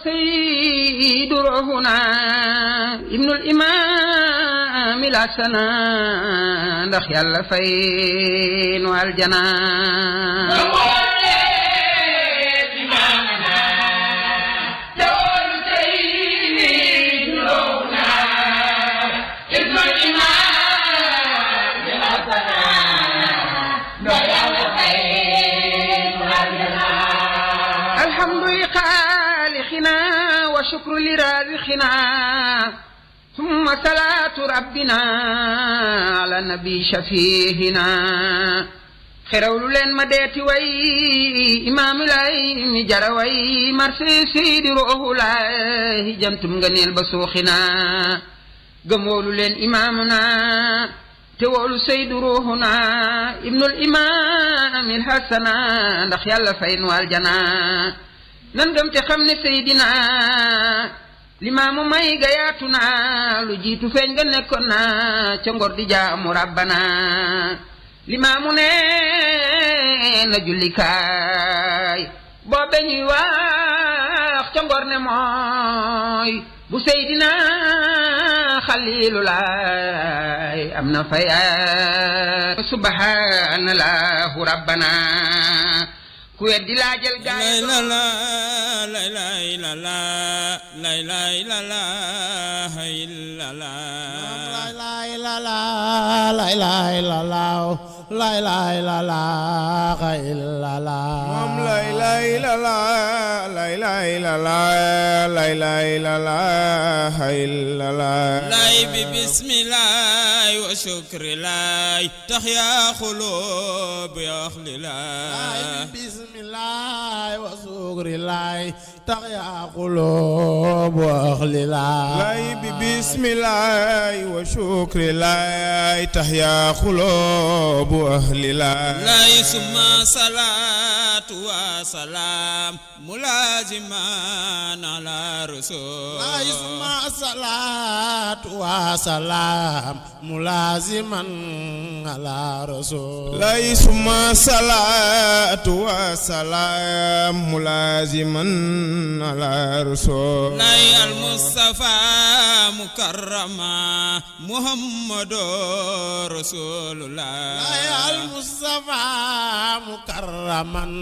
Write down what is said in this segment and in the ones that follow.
سيد روحنا ابن الإمام الحسنا ndax Yàlla fay nu aljana وشكر لرازقنا ثم صلاة ربنا على النبي شفيهنا خيرول لين مديتي وي إمام لاي جروي مرسي سيد روح الله جمتم غنيل بسوخنا قمول لين إمامنا تقول سيد روحنا ابن الإمام الحسنا ndax Yàlla fay nu aljana nan gëm te xam ne Seydina Limaamu may gayaatu na lu jiitu feeñ nga nekkoon na ca ngor di jaamu rabbana Limaamu ne na jullikaay boobe ñuy wax ca ngor ne mooy bu Seydina Xaliilulaay am na fayaat subhanallahu rabbana ku weddi laajal gaay la la la la la la la la la illa la la la la la la la la la la la la illa la mom la la la la la la la la la la la illa la lay bi bismillah wa shukri lay tahya khulub ya akhlillah bismillah wa shukri lay tahya khulub wa akhlillah lay bi bismillah wa shukri lay tahya khulub wa akhlillah lay summa salatu wa salam mulaziman ala rasul lay summa salatu wa salam mulaziman ala rasul lay summa salatu wa salam mulaziman ala rasul lay al mustafa mukarrama muhammadur rasulullah lay al mustafa mukarraman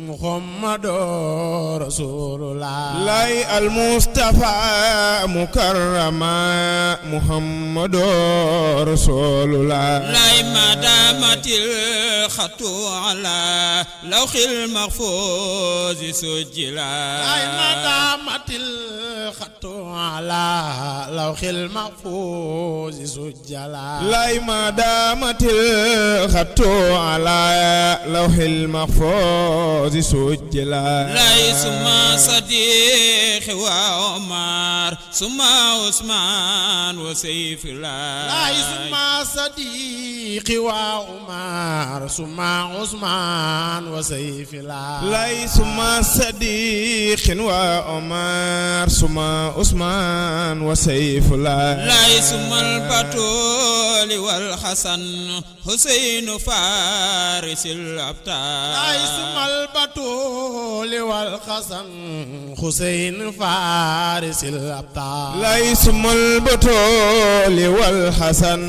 muhammadur rasulullah lay al mustafa mukarrama muhammadur rasulullah lay madamatil khatu ala lawhil mahfuz sujila lay madamatil khatu ala lawhil mahfuz sujala lay madamatil khatu ala lawhil mahfuz sujala lay summa sadiq wa umar summa usman wa sayfullah lay summa sadiq wa umar summa usman wa sayfullah lay summa sadiq wa umar summa usman wa sayfullah lay summa al-batul wal hasan husayn faris al-abtar lay summa al-batul wal hasan husayn faris al-abtar lay summa al-batul wal hasan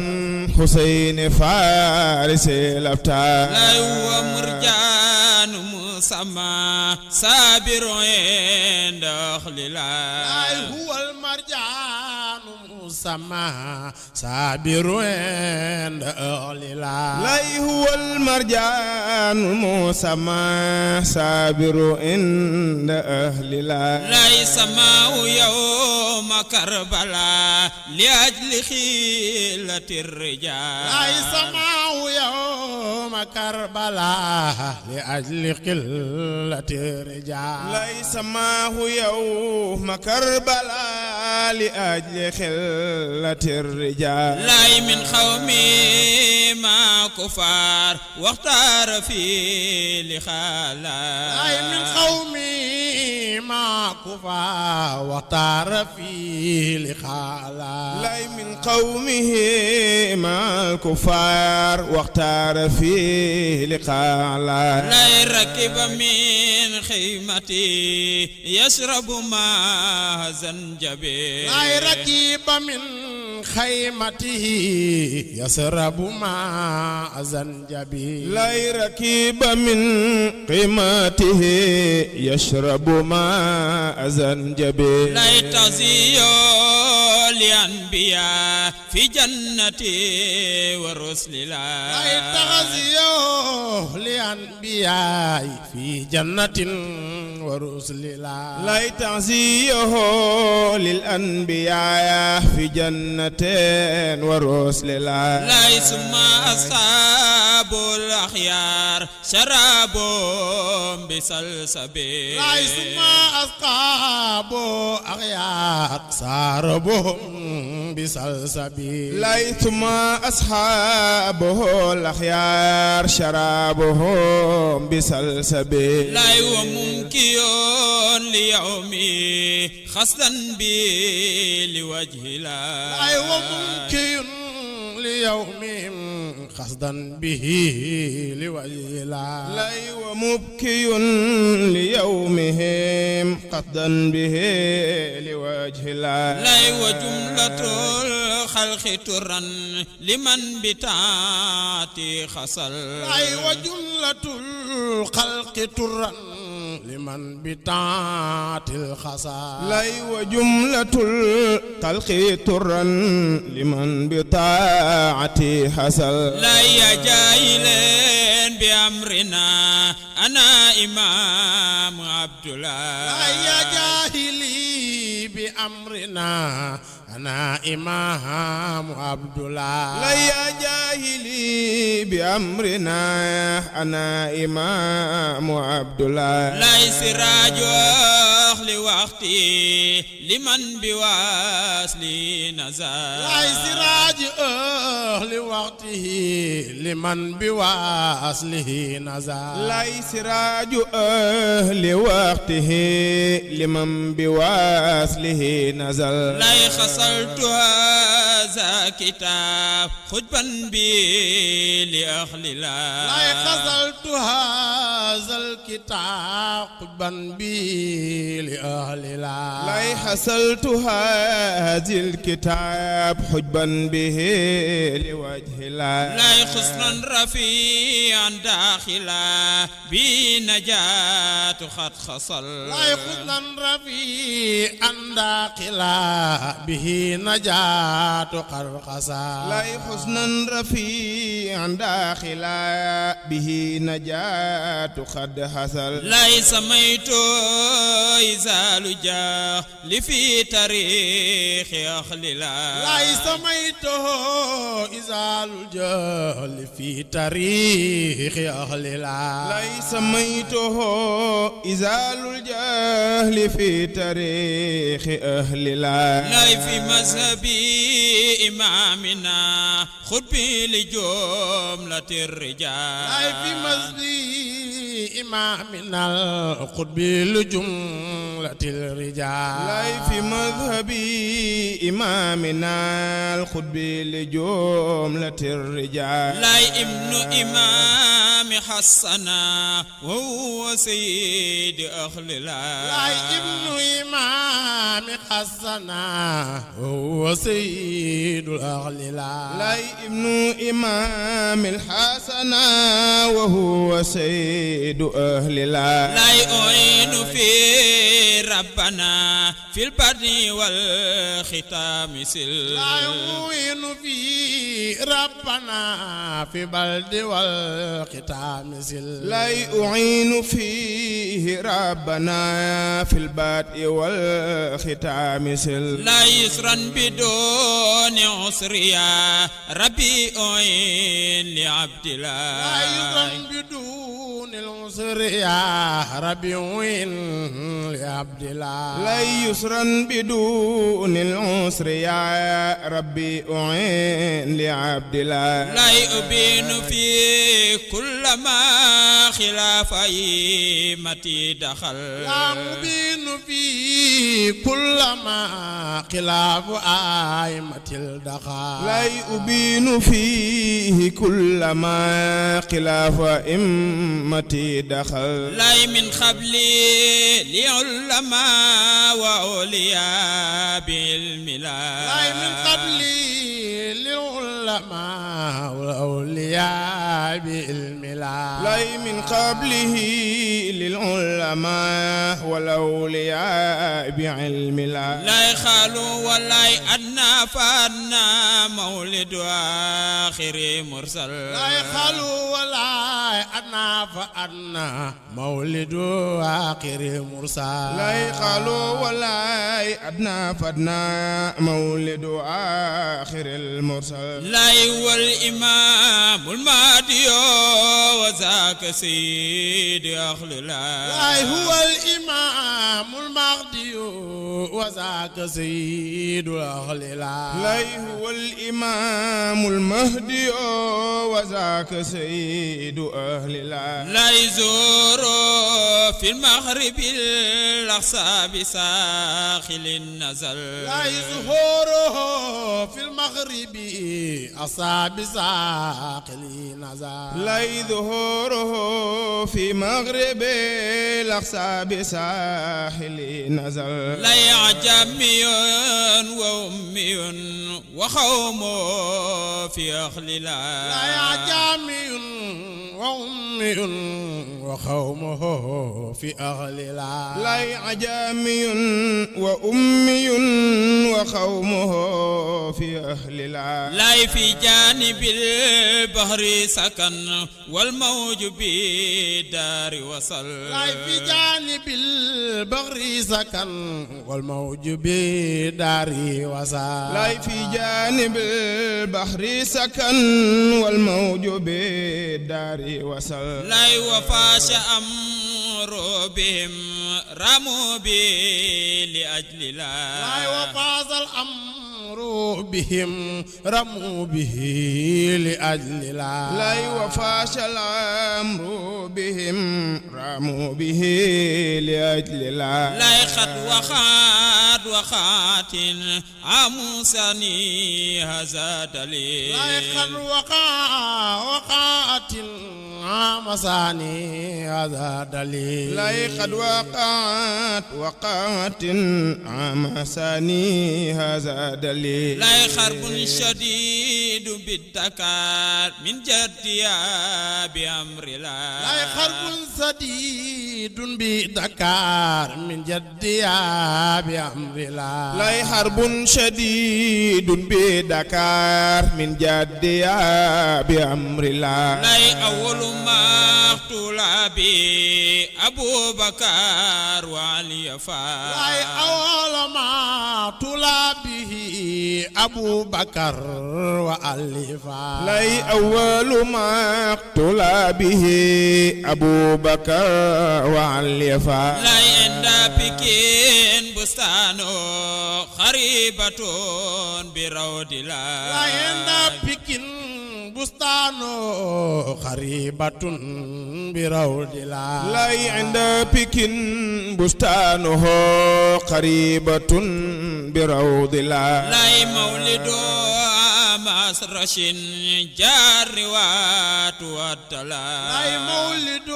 husayn faris al-abtar lay huwa murjan musamma sabiru inda akhlillah lay huwa al-marjan musamma sabiru inda akhlillah lay huwa al-marjan musamma sabiru inda akhlillah lay samau yawma karbala li ajli khilati ar-rijal lay samau yawma karbala li ajli khilati ar-rijal lay samau yawma karbala li ajli khilati ar-rijal lay min khawmi ma kufar واختار في لخالا lay min khawmi ma كفى واختار فيه لخالا لي من قومه مع الكفار واختار فيه لقالا لي ركب من خيمتي يشرب ماء زنجبيل لي ركب من خيمته يشرب ماء زنجبيل لي ركب من قيمته يشرب ماء زنجبيل لي تزيو لأنبياء في جنتي ورسل الله لي تزيو لأنبياء في جنة ورسل الله لي تعزيه للأنبياء في جنة ورسل الله لي ثم أصحاب الأخيار شراب بسلسبيل لي ثم أصحاب أخيار شرابهم بسلسبيل لي ثم أصحابه الأخيار شرابهم بسلسبيل لي وممكن ليومي خصدا بي لوجه الله لي وممكن ليومهم خصدا به لوجه الله لي ومبكي ليومهم قصدا به لوجه الله لي وجملة الخلق ترا لمن بتاعتي خصل لي وجملة الخلق ترا لمن بتاعت الخصال لي وجملة الخلق ترا لمن بطاعتي حصل لي جاهلين بأمرنا أنا إمام عبد الله لي جاهلي بأمرنا أنا إمام عبد الله لي جاهلي بأمرنا أنا إمام عبد الله لي سراج أهل وقتي لمن بواسلي نزال لي سراج أهل وقته لمن بواسله نزال لي سراج أهل وقته لمن بواسله نزل لي خسرت هذا كتاب خطبا بي لأهل الله لي خسرت هذا الكتاب خطبا بي لأهل الله لي حصلت هذه الكتاب حجبا به لوجه الله لي خسرا رفيعا داخلا بنجاة خط خصل لي خسرا رفيعا داخلا به نجاة قد خسر لي حسنا رفيعا داخلا به نجاة قد حصل لي سميت إزال جهل في تاريخ أهل الله لي سميته إزال الجهل في تاريخ أهل الله لي سميته إزال الجهل في تاريخ أهل الله لي في مذهبي إمامنا خطبي لجملة الرجال لي في مذهبي إمامنا القطب لجملة الرجال لي في مذهبي إمامنا الخطب لجملة الرجال لي ابن إمام حسنا وهو سيد أهل الله لي ابن إمام حسنا وهو سيد أهل الله لي ابن إمام الحسن وهو سيد أهل الله لي أعين في ربنا في البر والختام سل لا يعين في ربنا في بلد والختام سل لا أعين فيه ربنا في البدء والختام سل لا يسرا بدون عسر يا ربي أعين لعبد الله لا يسرا بدون العسر العسر يا ربي وين لعبد الله لا يسرا بدون العسر يا ربي أعين لعبد الله لا يبين في كل ما خلاف أئمتي دخل لا مبين في كل ما خلاف أئمة الدخل لا يبين فيه كل ما خلاف أئمتي دخل لا من قبلي لعلماء وأولياء بعلم لا من قبلي للعلماء والأولياء بعلم لا من قبله للعلماء والأولياء بعلم لا يخالوا ولا أدنى فأدنى مولد آخر مرسل لا يخلو ولا أدنى فأدنى مولد آخر مرسل لا يخلو ولا أدنى فأدنى مولد آخر المرسل لا هو الإمام المهدي وذاك سيد أهل الله لا هو الإمام المهدي وذاك سيد أهل الله لا هو الإمام المهدي وذاك سيد أهل الله لا يزور في المغرب الأقصى بساخل النزل لا يظهره في المغرب أصاب ساقل نزل لا يظهره في مغرب الأقصى بساحل نزل لا يعجمي وأمي وقومه في أهل الله لا يعجمي وأمي وقومه في أهل الله لا يعجمي وأمي وقومه في أهل الله لا في جانب البحر سكن والموج بدار وصل لا في جانب البحر سكن والموج بدار وصل لا في جانب البحر سكن والموج بدار وصل لا وفاش أمر بهم رموا بي لأجل الله لا وفاز الأمر بهم رموا به لأجل الله لا وفاش الأمر بهم رموا به لأجل الله لا خد وخات عموساني هذا دليل لا خد وقعت عمساني هذا دليل لا قد وقعت عمساني هذا دليل لا خرب شديد بالدكار من جديا بأمر الله لا خرب شديد بدكار من جديا بأمر الله لا حرب شديد بدكار من جديا بأمر الله لا أول ما اقتل به أبو بكر وعلي فا لا أول ما اقتل به أبو بكر وعلي فا لا أول ما اقتل به أبو بكر وعلي فا لا عند بكين بستان خريبة برود الله لا عند بكين بستان خريبة برود الله لا عند بكين بستانه قريبة برود الله لا مولد مسرش جار واتلا لا مولد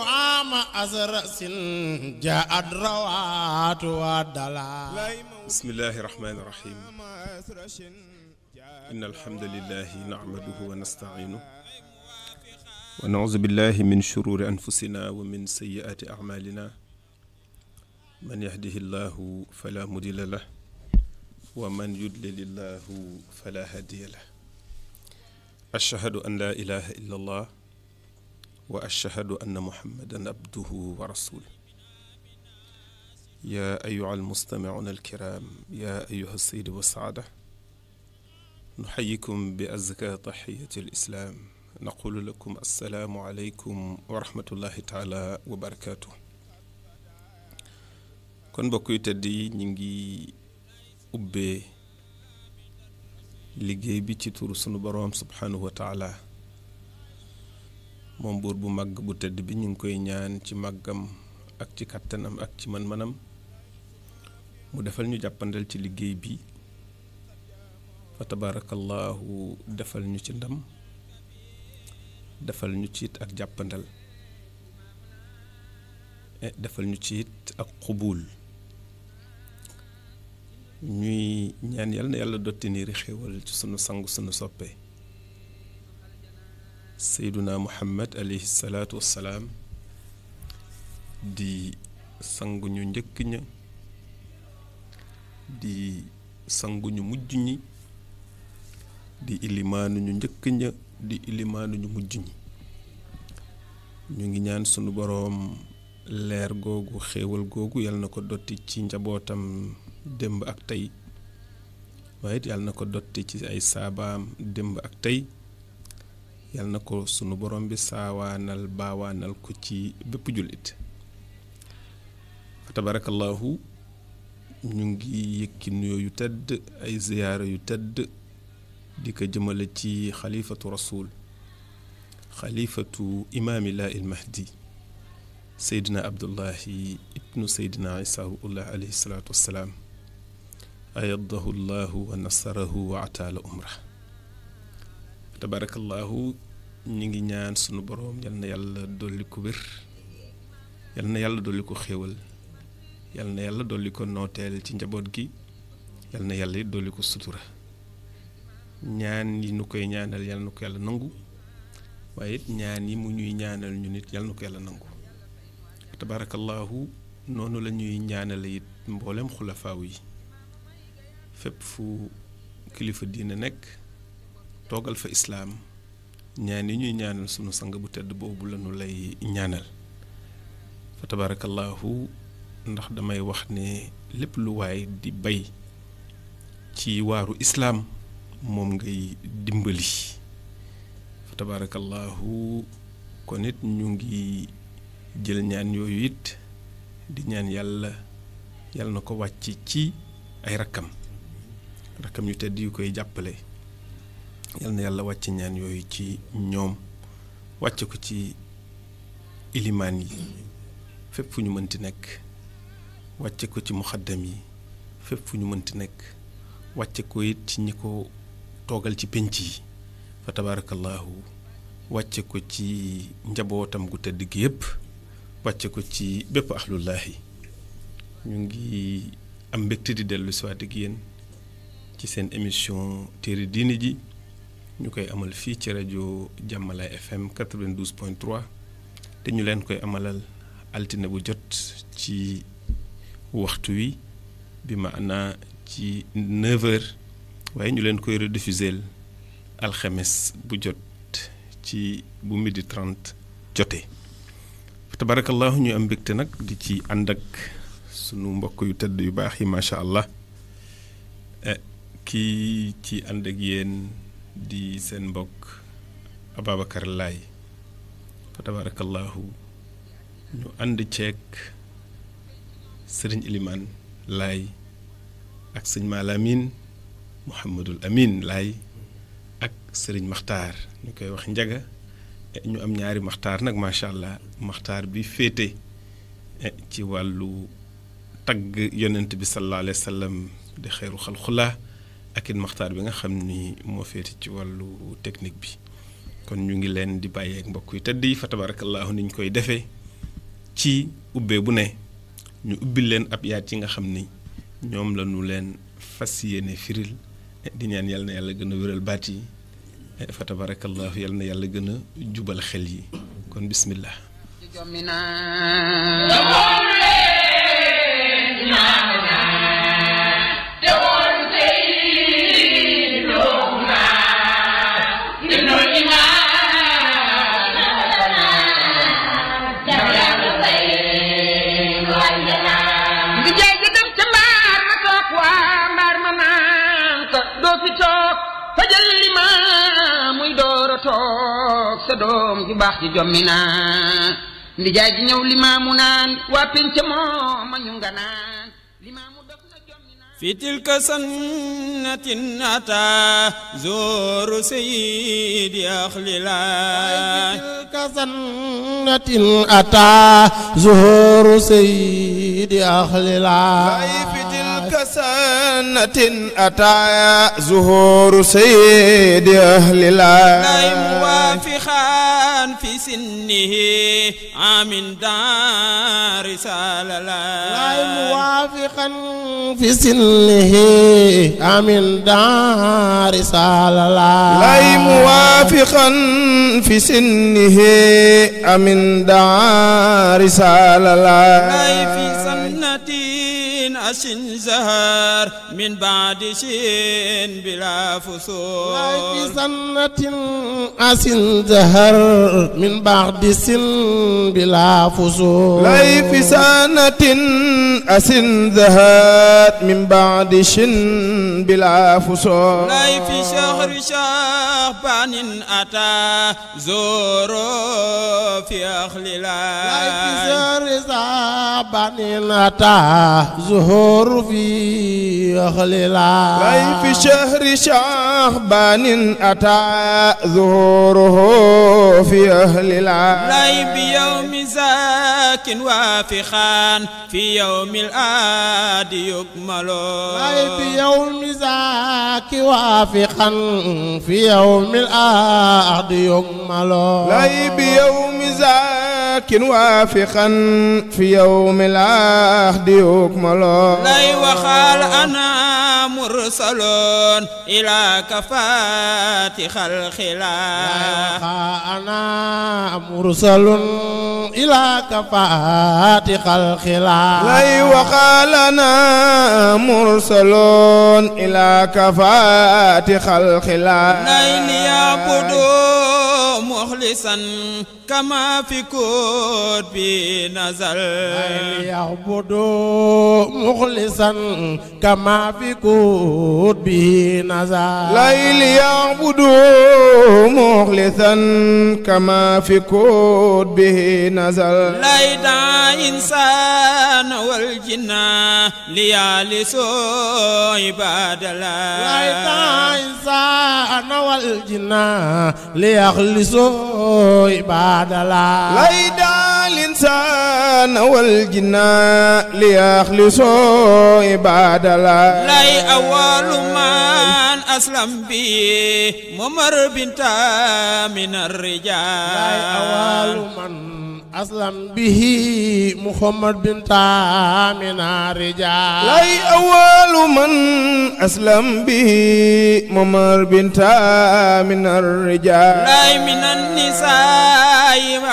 عام أزرس جاء الروات والدلا بسم الله الرحمن الرحيم إن الحمد لله نعمده ونستعينه ونعوذ بالله من شرور أنفسنا ومن سيئات أعمالنا من يهده الله فلا مضل له ومن يضلل الله فلا هادي له أشهد أن لا إله إلا الله وأشهد أن محمدا عبده ورسوله يا أيها المستمعون الكرام يا أيها السيد والسعادة نحييكم بأزكى تحية الإسلام naqulu lakum assalaamu aleykum wa rahmatullahi taala wa barakaatu. kon mbokk yu tedd yi ñu ngi ubbee liggéey bi ci turu sunu boroom subhanahu wa taala moom buur bu màgg bu tedd bi ñu ngi koy ñaan ci màggam ak ci kàttanam ak ci man-manam mu defal ñu jàppandal ci liggéey bi fa tabarakallahu defal ñu ci ndam defal ñu ci it ak jàppandal defal ñu ci it ak xubul ñuy ñaan yàlla na yàlla dotti niiri xéewal ci sunu sangu sunu soppe seyduna muhammad alayhi salaatu wassalaam di sangu ñu njëkk ña di sangu ñu mujj ñi di ilimaanu ñu njëkk ña di ilimaanu ñu mujj ñi ñu ngi ñaan sunu boroom leer googu xéewal googu yàlla na ko dotti ci njabootam démb ak tey waaye it yàlla na ko dotti ci ay saabaam démb ak tey yàlla na ko sunu borom bi saawaanal baawaanal ko ci bépp jullit fa tabarakallahu ñu ngi yëkki nuyoo yu tedd ay ziyaara yu tedd di ko jëmale ci xalifatu rasul xalifatu imaamillah il mahdi seydina abdullahi ibnu seydina isaullah alayhi salaatu wassalaam ayadahu llahu wa nasarahu wa ataala umra tabarakallahu ñi ngi ñaan sunu boroom yal na yàlla dolli ko wér yal na yàlla dolli ko xéewal yal na yàlla dolli ko nooteel ci njaboot gi yal na yàlla it dolli ko sutura ñaan yi nu koy ñaanal yal na ko yàlla nangu waaye it ñaan yi mu ñuy ñaanal ñu nit yal na ko yàlla nangu tabarakallahu noonu la ñuy ñaanale it mboolem xulafaaw yi fépp fu kilifa diina nekk toogal fa islaam ñaan yi ñuy ñaanal sunu sang bu tedd boobu la ñu lay ñaanal fa tabarakallahu ndax damay wax ne lépp lu waay di bay ci waaru islaam moom ngay dimbali fa tabarakallahu kon it ñu ngi jël ñaan yooyu it di ñaan yàlla na ko wàcc ci ay rakkam yu tedd yu koy jàppale yal na yàlla wàcc ñaan yooyu ci ñoom wàcce ko ci ilimaan yi fépp fu ñu mënti nekk wàcce ko ci muxaddam yi fépp fu ñu mënti nekk wàcce ko it ci ñi ko toogal ci pénc yi fa tabarakallahu wàcce ko ci njabootam gu tedd gi yépp wàcce ko ci bépp ahlullahi ñu ngi am mbégte di dellu si waat ak yéen ci seen émission téere diine ji ñu koy amal fii ci rajo Jàmmalaay FM 92.3 te ñu leen koy amalal altine bu jot ci waxtu wi bi maanaa ci 9h waaye ñu leen koy rediffuser alxames bu jot ci bu 12h30 jotee tabarakallahu ñu am mbégte nag di ci ànd ak sunu mbokk yu tedd yu baax yi macha allah kii ci ànd ak yéen di seen mbokk Ababacar Laay fa tabarakallahu ñu ànd ceek sëriñ Ilimaan Laay ak sëñ Maalamin Muhammadul Amin Laay ak sëriñ Maxtaar ñu koy wax Njaga ñu am ñaari maxtaar nag macha allah maxtaar bi féete ci wàllu tagg yonent bi sallallahu alayhi wa sallam di xeeru xalxulaa ak it maxtaar bi nga xam ni moo féete ci wàllu technique bi kon ñu ngi leen di bàyyeek mbokk yu tedd yi fa tabarakallahu ni ñu koy defee ci ubbee bu ne ñu ubbil leen ab yaat yi nga xam ni ñoom la ñu leen fas yéene firil di ñaan yàlla na yàlla gën a wéral baat yi fa tabarakallahu yàlla na yàlla gën a jubal xel yi kon bismillah fajal li ma muy door doo toog sa doom ju baax ji jommi naa ndijaay ji ñëw limaamu naan waa penc moo ma ñu nga naan limaamu def na jommi naan fi tilka sannatin ata zooru sayyidi axlilaay tilka sannatin ata zooru sayyidi axlilaay سنة أتى ظهور سيد أهل الله لا موافقا في سنه عام دار رسالة لا موافقا في سنه عام دار رسالة لا موافقا في سنه عام دار رسالة لا في سنة أسن زهر من بعد شين بلا فسور لا في سنة أسن زهر من بعد سن بلا فسور لا في سنة أسن زهر من بعد شن بلا فسور لا في شهر شعبان أتى زور في أخل لا في شهر شعبان أتى زهور في أخل الله لا في شهر شعبان أتى ظهوره في أهل الله لا بيوم زاك وافخان في يوم الآد يكمل لا بيوم زاك وافقا في يوم الآد يكمل لا بيوم زاك وافقا في يوم العهد يكمل لا وخال أنا مرسل إلى كفات خلق الله أنا مرسل إلى كفات خلق الله لا وقال أنا مرسل إلى كفات خلق الله لا ليعبدوا مخلصا كما في كود بنزل ليعبدوا مخلصا كما في كود به نزل لا ليعبدوا مخلصا كما في كود به نزل لا يدعى إنسان والجنة ليالسوا عباد الله لا يدعى إنسان والجنة ليخلصوا عباد الله لا يدعى الإنسان والجنة ليخلصوا عباد الله لا أول من أسلم به ممر بنت من الرجال لا أول من أسلم به محمد بن من الرجال لا أول من أسلم به ممر بنت من الرجال لا من النساء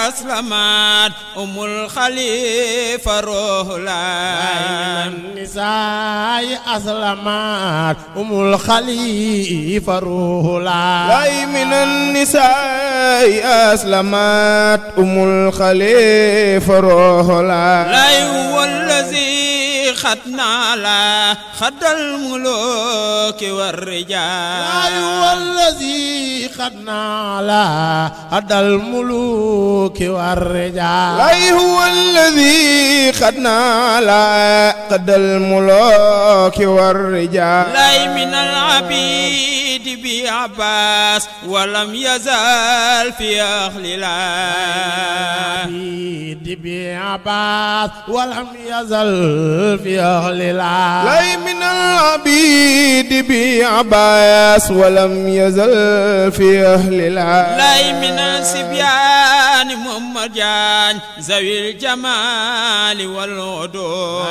أسلمت أم الخليفة روح الله من النساء أسلمت أم الخليفة روح الله لا من النساء أسلمت أم الخليفة روح الله لا هو الذي خدنا على خد الملوك والرجال لا هو الذي خدنا على خد الملوك والرجال لا هو الذي خدنا على قد الملوك والرجال لا من العبيد بعباس ولم يزال في أهل الله العبيد بعباس ولم يزل في أهل الله لا من العبيد بعباس ولم يزل في أهل الله لا من السبيان محمد جان ذوي الجمال والعدول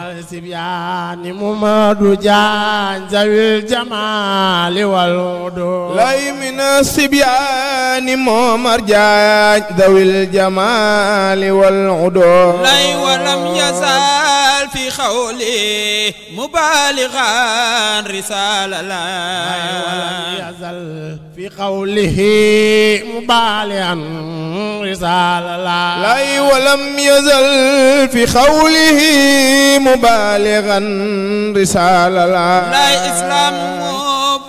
من السبيان محمد جان ذوي الجمال والعدول لا من السبيان محمد جان ذوي الجمال والعدول لا ولم يزال في قوله مبالغا رسالة الله ولم يزل في قوله مبالغا رسالة الله لا ولم يزل في قوله مبالغا رسالة الله لا إسلام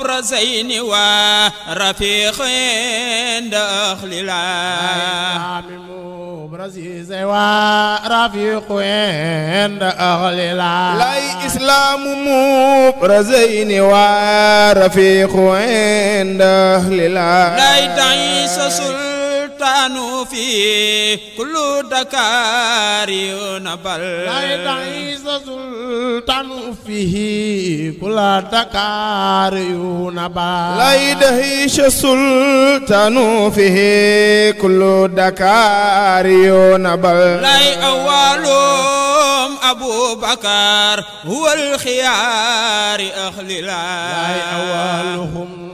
مبرزين ورفيق عند أهل الله مبرزين ورفيق عند أهل الله لاي إسلام مبرزين ورفيق عند أهل الله لاي تعيس سلطان في كل دكار ينبل لاي تعيس سلطان فيه كل دكار ينبل لاي دهيش سلطان فيه كل دكار ينبل لاي أولهم أبو بكر هو الخيار أهل الله لاي أولهم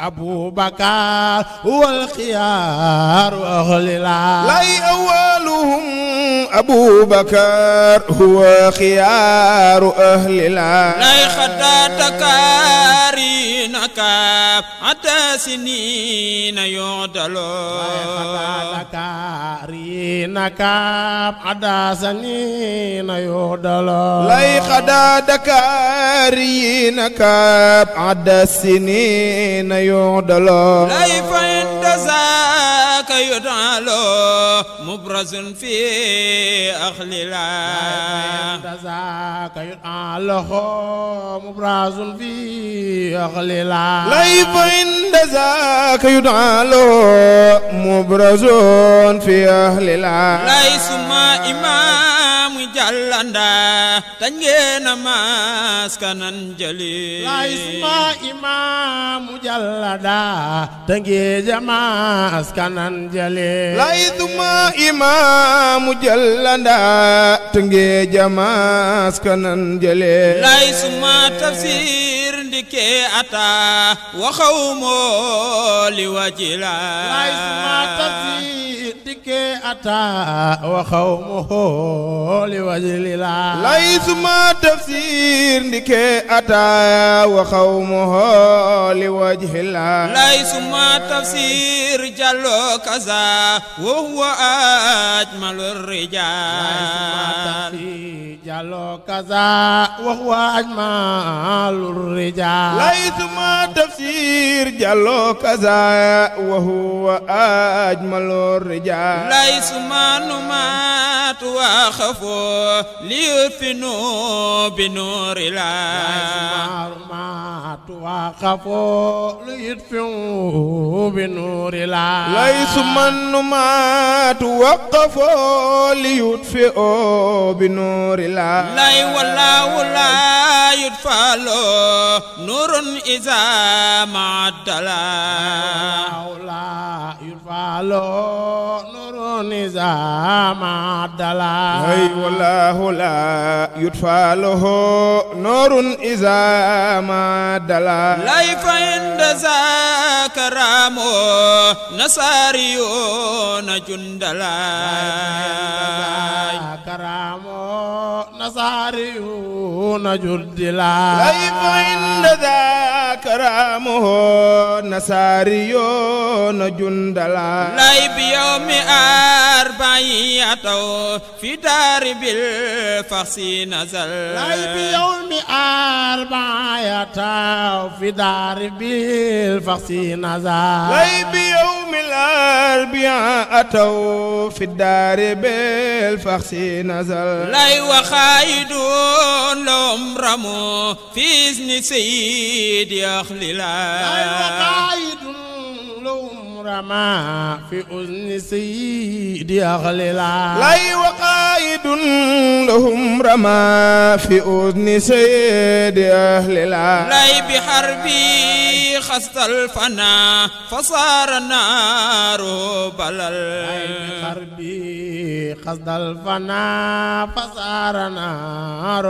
أبو بكر هو الخيار أهل الله لاي أولهم أبو بكر هو خيار أهل الله لاي خداتك رينك حتى سنين يعدلو خداتك رينك حتى سنين يعدلو لاي خداتك رينك حتى سنين يعدلو لاي فإن ذاك يدعلو مبرز في أهل الله ذاك يدعلو مبرز في أهل الله لاي فإن ذاك يدعلو مبرز في أهل الله لاي سما إمام جلندا تنجينا ماسكنا جلي لاي سما إمام جلدا تنجي ماسكنا جلي لاي سما إمام جلدا تنجي ماسكنا جلي لاي سما تفسير ndike ata waxawmo li wajila لاي سما تفسير ndike ata waxawmo li wajila لاي سما تفسير ndike ata waxawmo li wajila لاي سما تفسير جلو كذا وهو أجمل الرجال جلو كذا وهو أجمل الرجال لاي سما تفسير جلو كذا وهو أجمل الرجال لاي سما نمات وخفوا ليثنوا بنور الله وخفوا ليطفئوا بنور الله ليس من مات وقفوا ليطفئوا بنور الله لاي والله لا يطفأ له نور إذا ما عدلا لا يطفأ له نور إذا ما عدلا أي والله لا يطفأ له نور إذا ما عدلا لاي فإن ذاك رامو نصاريون جندلا كرامو نصاريون جندلا لاي فإن ذاك رامو نصاريون جندلا لاي بيوم أربعية في دار بالفخس نزل لاي بيوم أربعية في دار بالفخس نزل لاي بيوم الأربعاء أتوا في الدار بالفخس نزل لاي وخايدون لهم رموا في إذن سيد أخلي لاي وخايدون لهم رما في أذن سيد أخلي لاي وقايد لهم رما في أذن سيد أهل الله لاي بحربي خست الفنا فصار النار بلل لاي بحربي خست الفنا فصار النار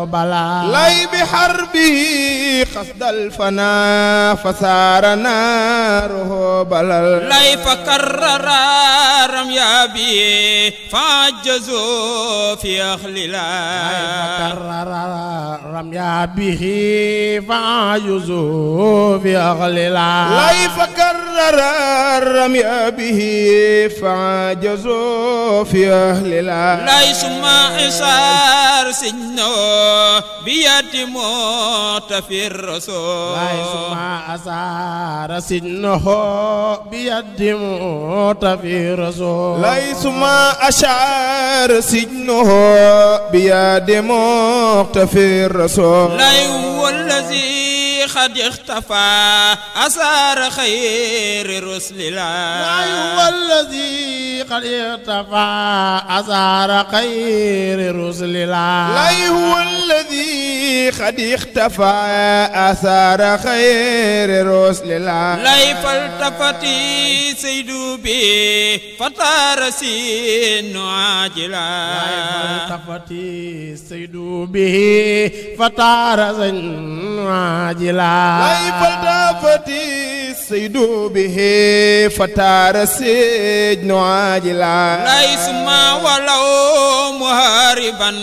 بلل لاي بحربي خست الفنا فصار ناره بلل لاي فكرر رميا بي فعجزوا في أخللا فكرر رميا به فعجزوا في أغللا لا فكرر الرمي به فعجزوا في أهللا ليس ما إشار سجنه بيد موت في الرسول ليس ما أسار سجنه بيد موت في رسول ليس ما أشعر سجنه بيد موت في الرسول لا هو الذي قد اختفى أثار خير رسل الله لا هو الذي قد اختفى أثار خير رسل الله لا هو الذي قد اختفى آثار خير رسل الله لا فالتفت سيد به فطار سين عاجلا لا فالتفت سيد به فطار سين عاجلا لا فالتفت السيد به فتار السجن عاجلا ليس ما ولو مهاربا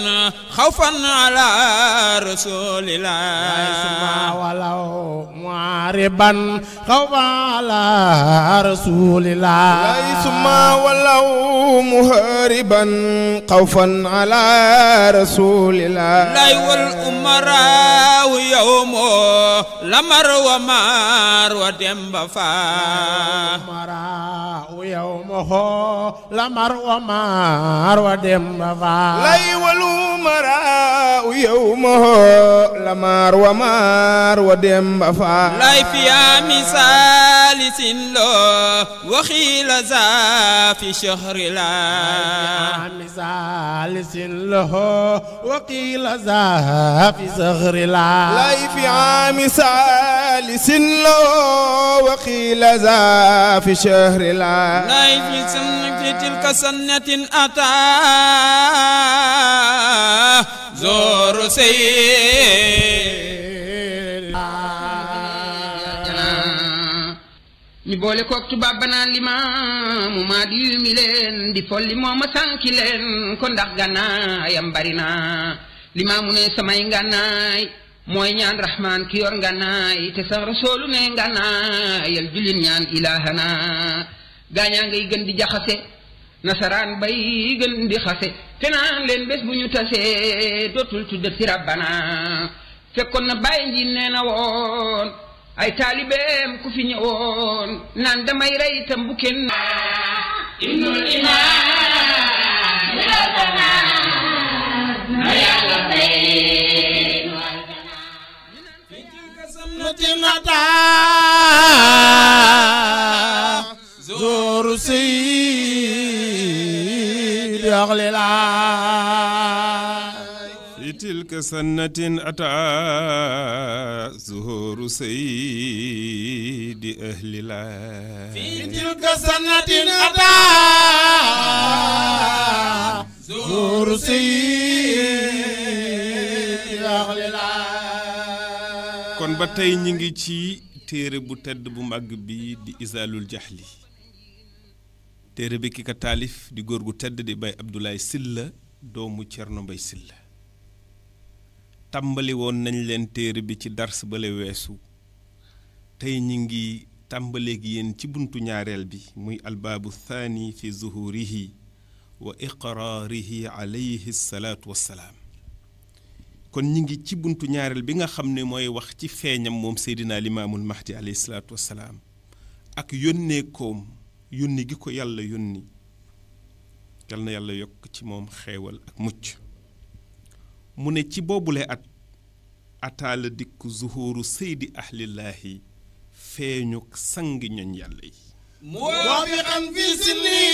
خوفا على رسول الله ليس ما ولو مهاربا خوفا على رسول الله ليس ما ولو مهاربا خوفا على رسول الله لا والأمراء يومه لمر ومار ودم فا مرا يومه لمر ومار ودم فا لا والأمراء يومه لمر ومار ودم فا لا في مثال سنلو وخيل ذا في شهر لا مثال سنله وقيل ذا في صغر لا لا في عام ثالث له وقيل ذا في شهر لا لا في سنة تلك سنة أتى زور سيد ñu boole kook tubaab ba naan limaamu maa di yu mi leen di folli moo ma sànki leen ko ndax gànnaayam bari na limaamu ne samay ngànnaay mooy ñaan rahmaan ki yor ngànnaay te sax rasoolu ne ngànnaayal jullit ñaan ilaahana gaañaa ngay gën di jaxase nasaraan bay gën di xase te naan leen bés bu ñu tasee dootul tuddati rabbana fekkoon na bàyyi nji nee na woon ay taalibeem ku fi ñëwoon naan damay rey tam bu kenn ibnul imaam milatana na yàlla fay نتا زور سيد أغللا في تلك سنة أتى ظهور سيد أهل الله في تلك سنة أتى زور سيد أغللا kon ba tey ñi ngi ci téere bu tedd bu màgg bi di Izaalul Jaxli téere bi ki ka taalif di góor gu tedd di Baye Abdoulaye Sylla doomu Cerno Mbay Sylla tàmbali woon nañ leen téere bi ci dars bale weesu tey ñi ngi tàmbaleeg yéen ci buntu ñaareel bi muy albaabu thaani fi zuhurihi wa iqraarihi alayhi salaatu wassalaam kon ñi ngi ci buntu ñaareel bi nga xam ne mooy wax ci feeñam moom Seydina Limaamul Mahdi alayhi salaatu wassalaam ak yónnee koom yónni gi ko yàlla yónni yal na yàlla yokk ci moom xeewal ak mucc mu ne ci boobule at ataala dikk zuhuru seydi ahlillaahi feeñu sangi ñoñ yàlla yi موافقا في سني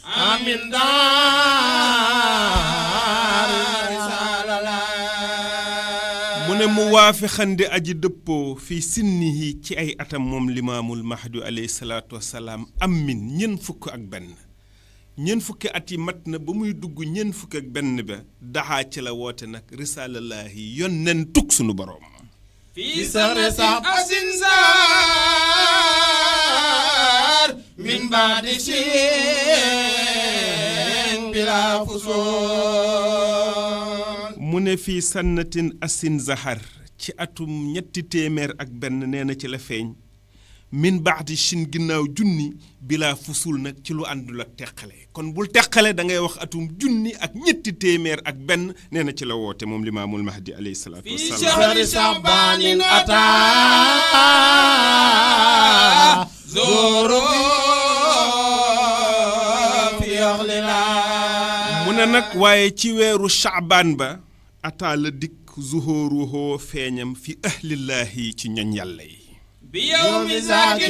آمين دار رسالة mu ne mu waafixandi aji dëppoo fi sinnihi ci ay atam moom limaamul mahdi alayhi salaatu wassalaam amin ñen fukk ak benn ñen fukki at yi mat na ba muy dugg ñen fukk ak benn ba daxaa ci la woote nag risalallaahi yonnen tuk sunu boroom في سر صعب أسنزار من بعد شيء بلا فصول mu ne fii sannatin asin zahar ci atum ñetti téeméer ak benn nee na ci la feeñ min baadi shin ginnaaw junni bilaa fusul nag ci lu àndul ak teqale kon bul teqale da ngay wax atum junni ak ñetti téeméer ak benn nee na ci la woote moom limaamul mahdi alayhi salaatu wassalaam شهر شعبان أتى زوروا في أغلنا mu ne nag waaye ci weeru shaabaan ba ataa la dikk zuhóoruhoo feeñam fi ahlillaahi ci ñoñ yàlla yi بيوم زاك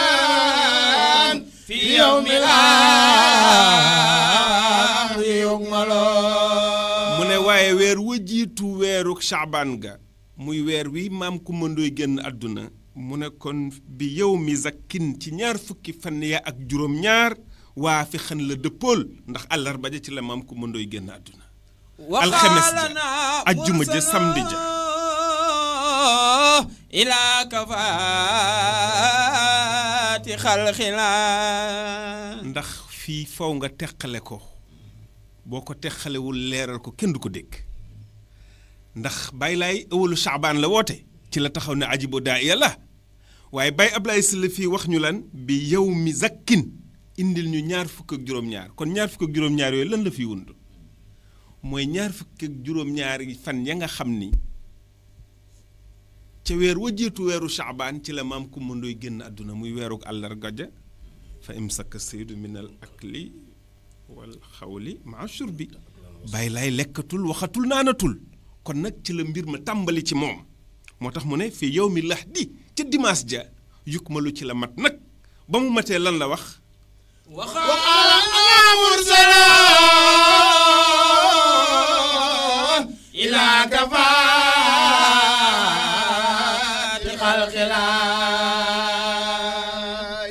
وافقان في يوم الآخر يكملون mu ne waaye weer wa jiitu weeru shaabaan ga muy weer wi maam Kumba Ndoy génn àdduna mu ne kon bi yow mi zakkin ci ñaar fukki fan ya ak juróom ñaar waa fi xan la dëppool ndax àllarba ja ci la maam Kumba Ndoy génn àdduna alxemes ja ajjuma ja samedi ja ila kafaati xalxila ndax fii faw nga teqale ko boo ko teqalewul leeral ko kenn du ko dégg ndax Baay Laay ëwalu Shaabaan la woote ci la taxaw ne ajibo daa yàlla waaye Baay Ablaay Sylla fii wax ñu lan bi yow mi zakkin indil ñu ñaar fukk ak juróom-ñaar kon ñaar fukk ak juróom-ñaar yooyu lan la fi wund mooy ñaar fukk ak juróom-ñaar yi fan ya nga xam ni ca weer wa jiitu weeru Shaabaan ci la maam Kumba Ndoy génn àdduna muy weeruk àllarga ja fa imsaka saydu min al akli wal xawli maa shurbi Baay Laay lekkatul waxatul naanatul kon nag ci la mbir ma tàmbali ci moom moo tax mu ne fii yow mi lax di ca dimanche ja yukmalu ci la mat nag ba mu matee lan la wax وقال أنا مرسلون إلى كفاة خلق الله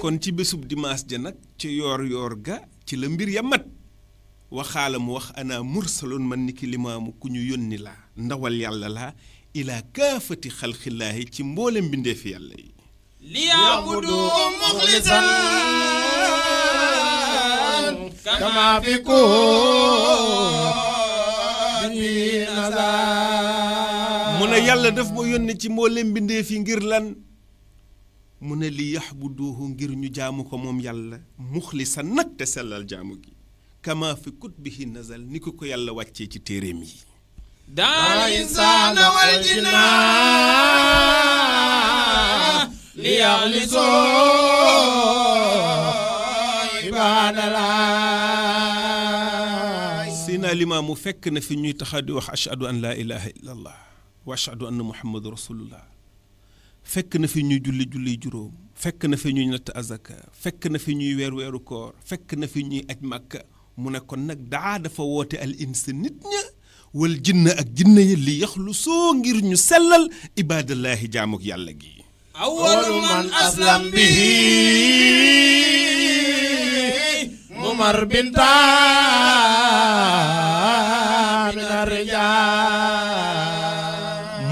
kon ci bésub dimanche ja nag ci yoor yoor ga ci la mbir ya mat waxaala mu wax ana mursaloon man ni ki limaamu ku ñu yónni laa ndawal yàlla laa ilaa kaafati xalqillaahi ci mboole mbindeefi yàlla yi ليعبدوا مخلصا كما في كون نزا mu ne yàlla daf ma yónni ci mboole mbindeefi ngir lan mu ne li yaxbuduuhu ngir ñu jaamu ko moom yàlla muxlisan nag te sellal jaamu gi kama fi kutbihi nazal ni ko ko yàlla wàccee ci téeréem yi الإنسان والجنان ليخلصوا عباد الله Seydina Limaamu fekk na fi ñuy taxaw di wax ashhadu an laa ilaha illa allah wa ashhadu anna muhammadu rasulullah fekk na fi ñuy julli juróom fekk na fi ñuy natt azaka fekk na fi ñuy weeru koor fekk na fi ñuy aj màkka mu ne kon nag daa dafa woote al insa nit ña wal jinna ak jinne yi li yaxlu soo ngir ñu sellal ibadallahi jaamuk yàlla gi أول من أسلم به ممر بنتا من الرجال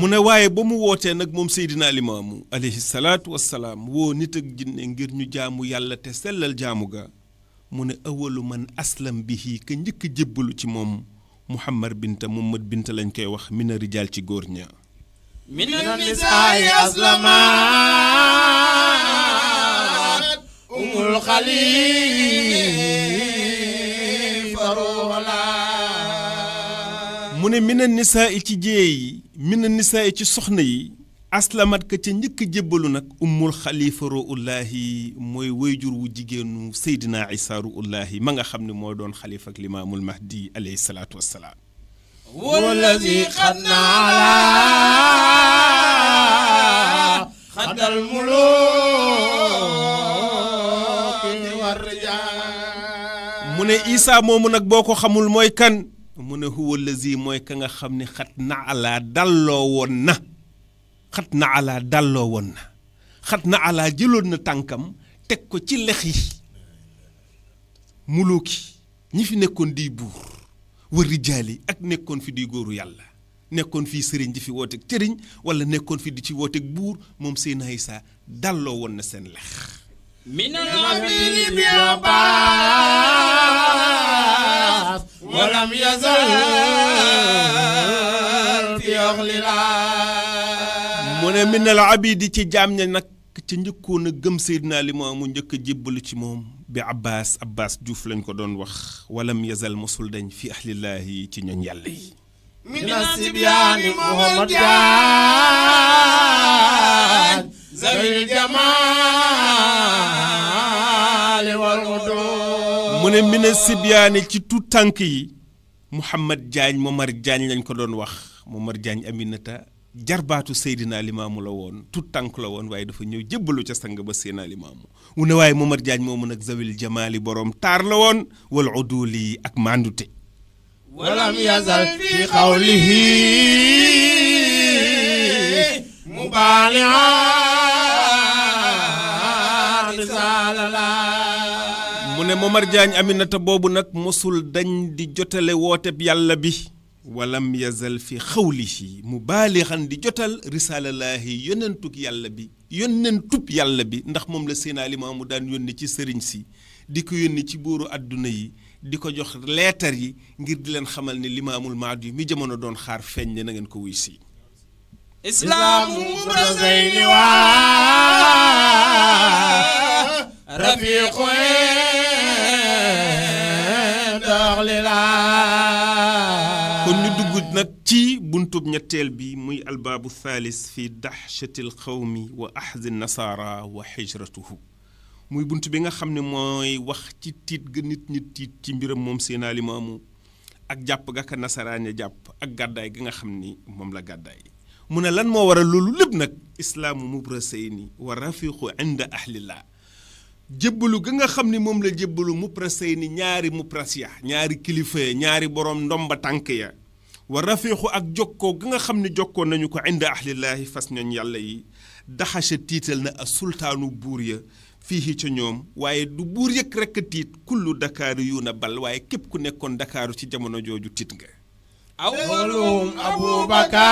mu ne waaye ba mu wootee nag moom Seydina Limaamu alayhi salaatu wassalaam woo nit ak jinne ngir ñu jaamu yàlla te sellal jaamu ga mu ne awalu man aslam bihi ka njëkk jébbalu ci moom Muhammad binta Muhammad binta lañ koy wax mina rijaal ci góor ña من النساء أسلمات أم الخليفة رولا mu ne mina nisaa yi ci jéey yi mina nisaa yi ci soxna yi aslamat ka ca njëkk jébbalu nag ummul xalifa ruullaahi mooy wayjur wu jigéenu Seydina Isa ruullaahi ma nga xam ne moo doon xalifa ak limaamul mahdi alayhi salaatu wassalaam هو الذي خدنا على خد الملوك والرجال mu ne Isa moomu nag boo ko xamul mooy kan mu ne huwa allazi mooy ka nga xam ne xat na alaa dalloo woon na xat na alaa dalloo woon na xat na alaa jëloon na tànkam teg ko ci lex yi muluki ñi fi nekkoon di buur war rijaali ak nekkoon fi di góoru yàlla nekkoon fii sëriñ di fi wooteeg cëriñ wala nekkoon fi di ci wooteeg buur moom Seydina Isa dalloo woon na seen lex من العبيد بيابا يزل في أغللا mu ne minal abidi ci jaam ña nag ca njëkkoon a gëm Seydina Limaamu njëkk a jébbalu ci moom bi Abbas Diouf lañ ko doon wax walam yazal mosul dañ fi ahlillaahi ci ñoñ yàlla yi من السبيان محمد جان ذوي الجمال والغدور mu ne mina sibyaani ci tout tànk yi Mouhamad Diagne Momar Diagne lañ ko doon wax Momar Diagne Aminata jarbaatu Seydina Limaamu la woon tout tànk la woon waaye dafa ñëw jébbalu ca sang ba Seydina Limaamu mu ne waaye Momar Diagne moomu nag zawil jamaali borom taar la woon wal uduli ak mandute ولم يزل في قوله مبالغا رسال الله mu ne Momar Diagne Aminata boobu nag mosul dañ di jotale wooteb yàlla bi walam yazal fi xawlihi mu baalixan di jotal risalallaahi yonentug yàlla bi yonentub yàlla bi ndax moom la Seydina Limaamu daan yónni ci sëriñ si di ko yónni ci buuru àdduna yi di ko jox leetar yi ngir di leen xamal ne Limaamul Mahdi mi jamono doon xaar feeñ ne na ngeen ko wuy si islaamu murazayni wa rafiqu daxlila kon ñu dugg nag ci buntub ñetteel bi muy albaabu thalis fi daxshatil qawmi wa ahzi nasaara wa hijratuhu muy bunt bi nga xam ne mooy wax ci tiit ga nit ñi tiit ci mbiram moom Seydina Limaamu ak jàpp ga ka nasaraan ya jàpp ak gàddaay gi nga xam ni moom la gàddaay mu ne lan moo waral loolu lépp nag islaamu mubrasayni wa rafiqu inda ahlillah jébbalu ga nga xam ni moom la jébbalu mubrasayni ñaari mubras ya ñaari kilifa ya ñaari borom ndomba tànk ya wa rafiqu ak jokkoo ga nga xam ne jokkoo nañu ko inda ahlillahi fas ñooñ yàlla yi daxasha tiital na a sultaanu buur ya fii ca ñoom waaye du buur yëkk rekk tiit kullu dakaaru yu na bal waaye képp ku nekkoon dakaaru ci jamono jooju tiit nga awwaluhum Abubakar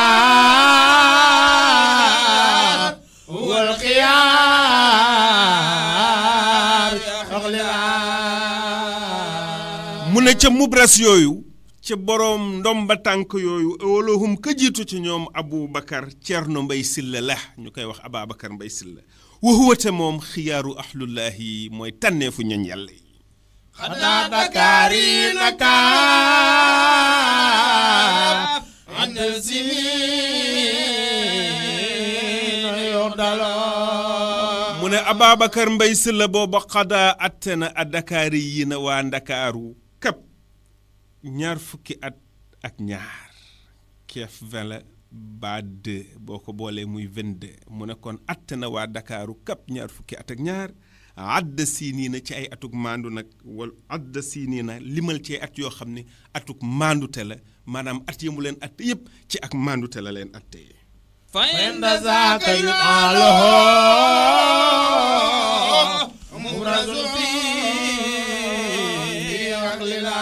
wal xiyaar mu ne ca mubras yooyu ca boroom ndomba tànk yooyu awwaluhum ka jiitu ci ñoom Abubakar Ceerno Mbay Silla la ñu koy wax Ababacar Mbay Silla waxuwate moom xiyaaru ahlullahi mooy tànneefu ñoñ yàlla yi xanaa Dakari nakaar ànd siniin yor daloo mu ne Ababacar Mbay Silla booba xadaa atte na a Dakari yi na waa Ndakaaru kap ñaar fukki at ak ñaar keef 20 la ba 2 boo ko boolee muy 22 mu ne kon atte na waa Dakaaru kap ñaar fukki at ak ñaar adda siiniina ci ay atuk maandu nag wala adda siiniina limal ci ay at yoo xam ne atuk maandute la maanaam at yi mu leen atte yëpp ci ak maandute la leen atte fa inda zaaka yuqaaluhu mubrazun fii aqlila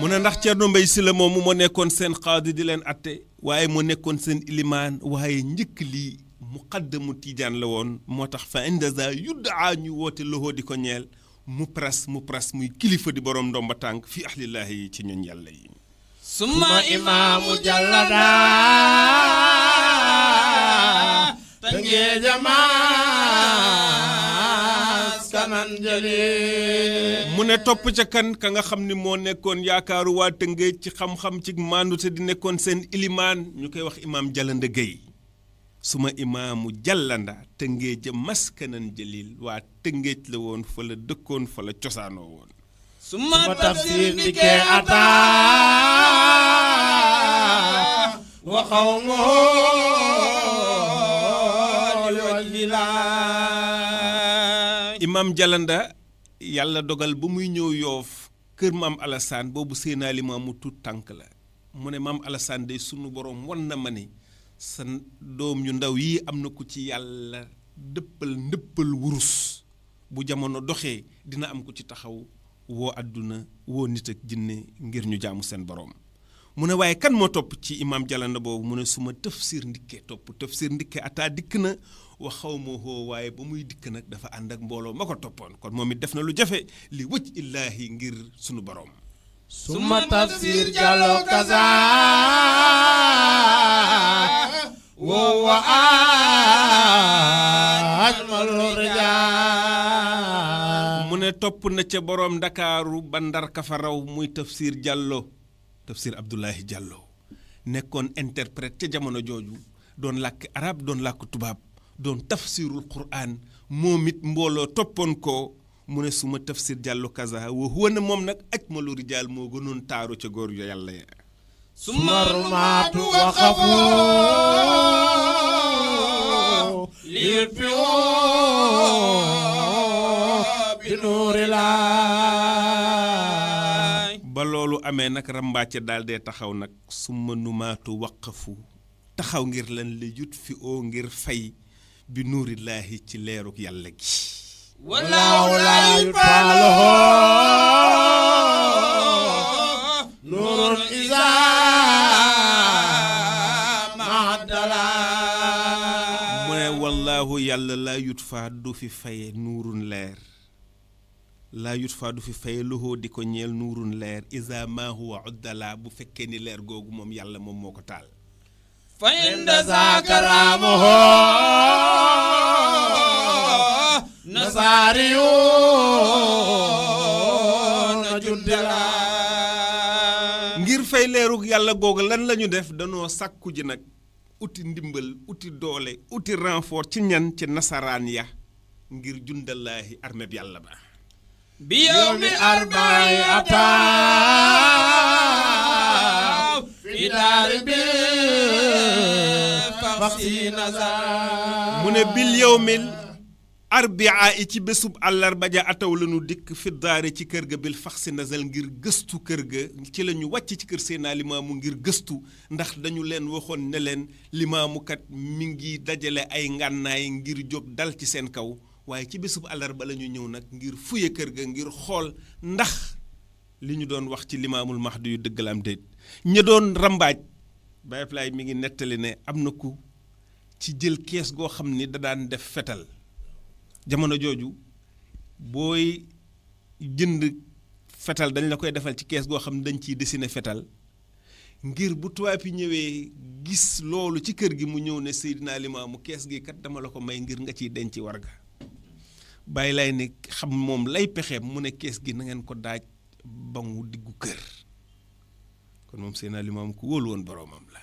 mu ne ndax Ceerno Mbay Silla moomu moo nekkoon seen xaadi di leen atte waaye moo nekkoon seen ilimaan waaye njëkk lii muqaddamu tiijaan la woon moo tax fa inda za yuddaa ñu woote loxoo di ko ñeel mu pras muy kilifa di borom ndomba tànk fi ahlillaahi ci ñoñ yàlla yi summa imaamu jallada tangee jamaas kanan jëli mu ne topp ca kan ka nga xam ni moo nekkoon yaakaaru waa Tëngéej ci xam-xam ci maandute di nekkoon seen ilimaan ñu koy wax imaam Jalanda Gueye suma imaamu Jallanda Tëngéej ja maskanan jëlil waa Tëngéej la woon fa la dëkkoon fa la cosaanoo woon suma tafsir dikkee ataa wa qawmuhu li wajhillah imaam Jalanda yàlla dogal ba muy ñëw Yoof kër maam Alassane boobu Seydina Limaamu tuut tànk la mu ne maam Alassane day sunu borom wan na ma ni sa doom yu ndaw yi am na ku ci yàlla ndëppal wurus bu jamono doxee dina am ku ci taxaw woo àdduna woo nit ak jinne ngir ñu jaamu seen borom mu ne waaye kan moo topp ci imaam Jalanda boobu mu ne suma tafsir ndikke ataa dikk na wa xaw ma hoo waaye ba muy dikk nag dafa ànd ak mbooloo ma ko toppoon kon moom it def na lu jafe li wëcc illaahi ngir sunu borom suma tafsir Jallo kaza wa ajmalu rijal. mu ne topp na ca boroom Ndakaaru ba Ndar ka fa raw muy tafsir Jallo tafsir Abdoulaye Jallo nekkoon interprète ca jamono jooju doon làkk arab doon làkk tubaab doon tafsirul Qur'an moom it mbooloo toppoon ko mu ne suma tafsir Jallo kaza wa huwa na moom nag ajmalu rijal moo gënoon taaru ca góor yu yàlla ya. suma rumaatu waqafu liyutfi'u bi nuurillaah. ba loolu amee nag rambaace daal dee taxaw nag suma numaatu waqafu taxaw ngir lan li yutfi'u ngir fay bi nuurillaahi ci leeruk yàlla gi. wallaahu laa yutfa'u nuurun izaa ma'addala. mu ne wallaahu yàlla laa yutfa du fi faye nuurun leer laa yutfa du fi faye loxoo di ko ñeel nuurun leer izaa maa huwa uddala bu fekkee ni leer googu moom yàlla moom moo ko taal. fa inda zakaraamuhu nasaariyuuna juddila. ngir fay leerug yàlla googu lan lañu def danoo sàkku ji nag uti ndimbal uti doole uti renfort ci ñan ci nasaraan ya ngir jundallaahi armeb yàlla ba. bi yawmi arba'i ataaw fi daari bi faxsi nazar. mu ne bil yawmil arbia yi ci bésub àllarba ja ataw lañu dikk fi daare ci kër ga bil faxsi nazal ngir gëstu kër ga ci la ñu wàcc ci kër Seydina Limaamu ngir gëstu ndax dañu leen waxoon ne leen limaamukat mi ngi dajale ay ngànnaay ngir jóg dal ci seen kaw waaye ci bésub àllarba la ñu ñëw nag ngir fuye kër ga ngir xool ndax li ñu doon wax ci limaamul mahdi yu dëgg la am déet. ña doon rambaaj Baye Ablaye mi ngi nettali ne am na ku ci jël kees goo xam ni da daan def fetal jamono jooju booy jënd fetal dañ la koy defal ci kees goo xam ne dañ ciy dessiné fetal ngir bu tubaab yi ñëwee gis loolu ci kër gi mu ñëw ne Seydina Limaamu kees gi kat dama la ko may ngir nga ciy denc warga. Bàyyi lay ne xam moom lay pexeem mu ne kees gi na ngeen ko daaj ba mu diggu kër kon moom Seydina Limaamu ku wóolu woon boroomam la.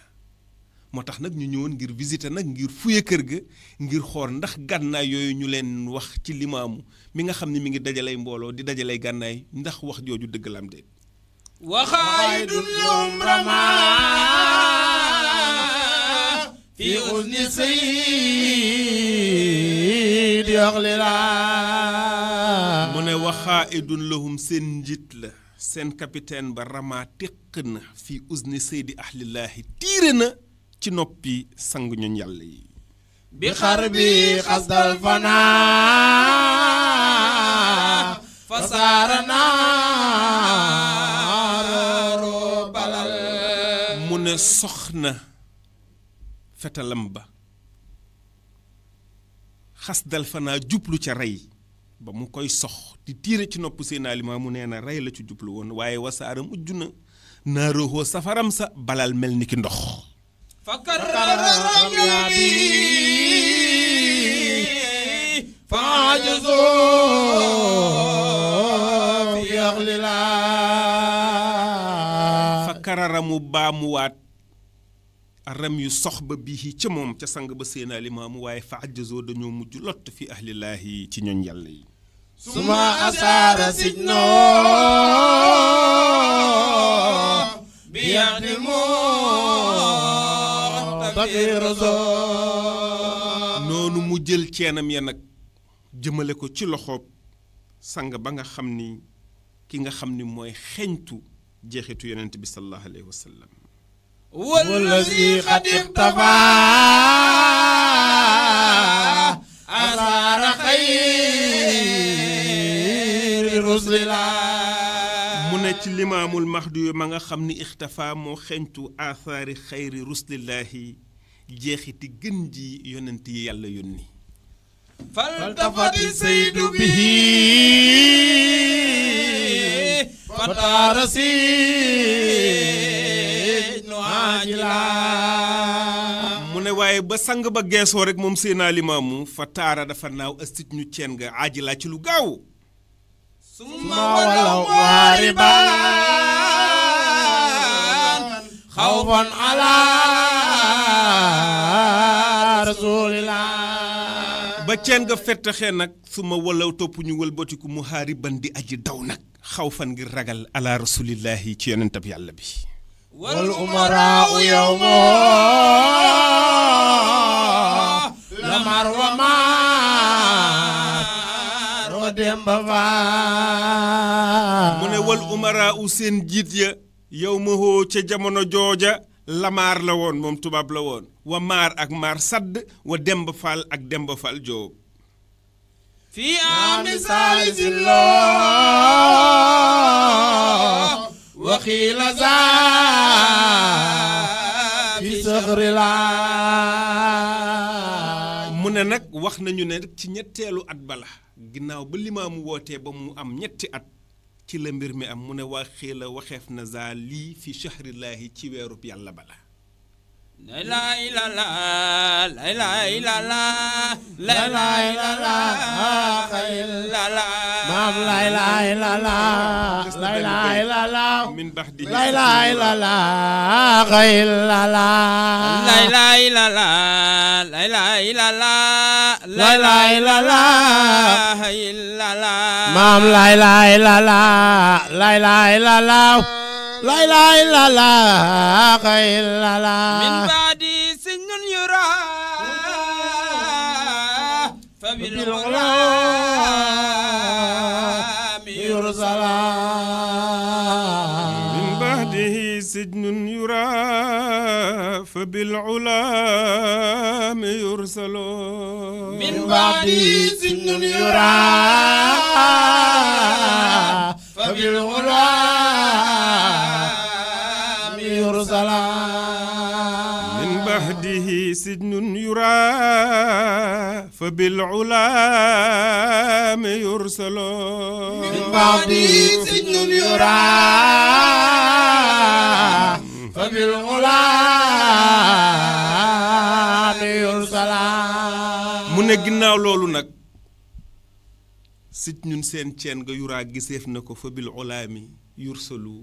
moo tax nag ñu ñëwoon ngir visiter nag ngir fuye kër ga ngir xool ndax gànnaay yooyu ñu leen wax ci limaamu mi nga xam ne mi ngi dajalay mbooloo di dajalay gànnaay ndax wax jooju dëgg la am déet. waxaayidun lum rama fi uzni sayyidi axlila. mu ne waxaayidun lahum seen njiit la seen capitaine ba rama téq na fi uzni saydi ahlillaahi tiire na ci noppi sang ñoñ yàlla yi. bi xar bi xasdal fana fasaara naaro balal. mu ne soxna fetalam ba xasdal fana jublu ca rey ba mu koy sox di tiire ci nopp Seydina Limaamu nee na rey la ci jublu woon waaye wasaara mujj na naaroo safaram sa balal mel ni ki ndox. فكرم يدي فعجزوا في أغللا. fakkararamu baamuwaat ram yu sox ba bii ca moom ca sang ba Seydina Limaamu waaye fa ajjazoo dañoo mujj lott fi ahlillaahi ci ñooñ yàlla yi. suma asaara sijno bi yaxdil noonu mu jël ceenam ya nag jëmale ko ci loxoob sang ba nga xam ni ki nga xam ni mooy xeñtu jeexitu yonent bi sallallahu alayhi wa sallam. wallazi qad iqtafa asaara xayri rusulillah. mu ne ci limaamul mahdi ma nga xam ni ixtafa moo xeñtu asaari xayri rusulillahi jeexiti gën ji yonent yi yàlla yónni. faltafati saydu bihi fataar saara sijnu ajila mu ne waaye ba sang ba geesoo rek moom Seydina Limaamu fa taara dafa naaw astit ñu ceen nga ajila ci lu gaaw suma walaw waariban xawfan ala rasulillah ba ceen nga fettaxee nag suma walaw topp ñu wëlbatiku mu haariban di aji daw nag xaw fan ngir ragal ala rasulillahi ci yonentab yàlla bi wal umaraa yawma lamar wa maar wa demba faa mu ne wal umaraa seen jiit ya yow ma hoo ca jamono jooja lamaar la woon moom tubaab la woon wa maar ak maar sadd wa demba faal ak demba faal joob fi aami saalisin wa xiila zaa fi saxri laa mu ne nag wax nañu ne ci ñetteelu at bala ginnaaw ba Limaamu wootee ba mu am ñetti at ci la mbir mi am mu ne waa xiila waxeef na zaa lii fi shahrillaahi ci weerub yàlla bala la ilaha illallah la ilaha illallah la ilaha illallah maam la ilaha illallah la ilaha illallah min baxdi la ilaha illallah la ilaha illallah la ilaha illallah la ilaha illallah maam la ilaha illallah la ilaha illallah la ilaha illallah min baadi signun yura fa bil ulami yursala min baxdihi sijnun yura fa bil ulami yursalo min baadi signun yura fa bil ulami yursala min baxdihi sijnun yura fa bil ulami yursalo min baadi signun yura fa bil ulami yursala mu ne ginnaaw loolu nag sit ñun seen ceen nga yuraa giseef na ko fa bil ulaami yursalu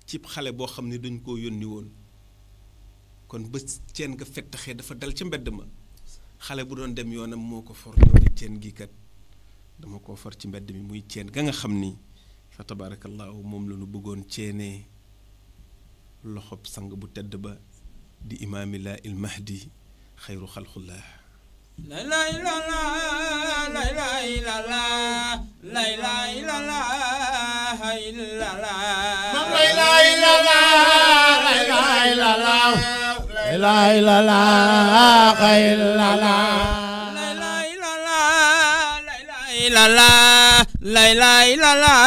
cib xale boo xam ne dañ koo yónni woon kon ba ceen nga fettaxee dafa dal ca mbedd ma xale bu doon dem yoonam moo ko for ñoo ne ceen gi kat dama koo for ci mbedd mi muy ceen ga nga xam ni fa tabaarakallaahu moom la ñu bëggoon ceenee loxob sang bu tedd ba di imaamillah il mahdi xayru xalqullah la ilaha illallah la ilaha illallah la ilaha illallah la ilaha illallah la ilaha illallah la ilaha illallah la ilaha illallah illallah la ilaha illallah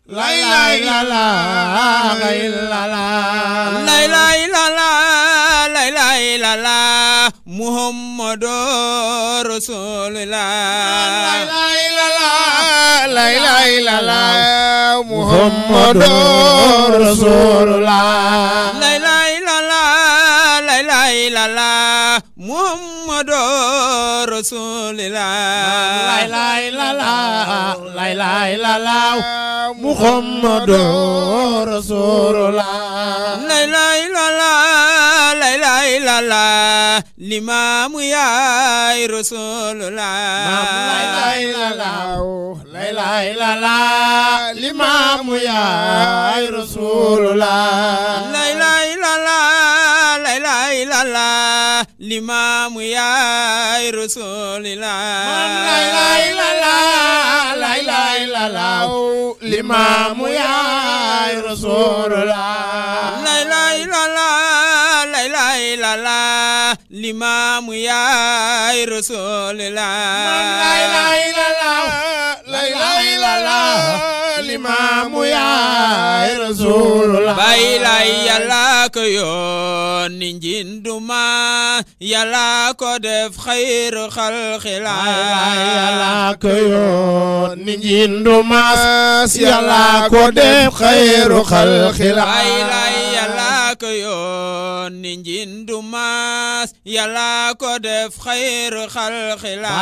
la ilaha illallah la ilaha illallah la ilaha illallah la ilaha illallah muhammadur rasulullah la ilaha illallah la ilaha illallah muhammadur rasulullah la ilaha illallah la ilaha illallah muhammadur rasulullah la ilaha illallah la ilaha illallah muhammadur rasulullah la ilaha illallah la ilaha illallah limaamu yaay rasulullah la ilaha illallah la ilaha illallah limaamu yaay rasulullah la ilaha illallah la ilaha illallah limaamu yaay rasulullah la ilaha illallah la ilaha illallah limaamu yaay rasulullah la ilaha illallah la ilaha illallah limaamu yaay rasulullah la ilaha illallah la ilaha illallah limaamu yaay rasulullah bay lay yàlla ko yónni njinduma yàlla ko def xayru xalqila yàlla ko yónni njinduma yàlla ko def xayru xalqila yàlla ko yónni njinduma yàlla ko def xayru xalqila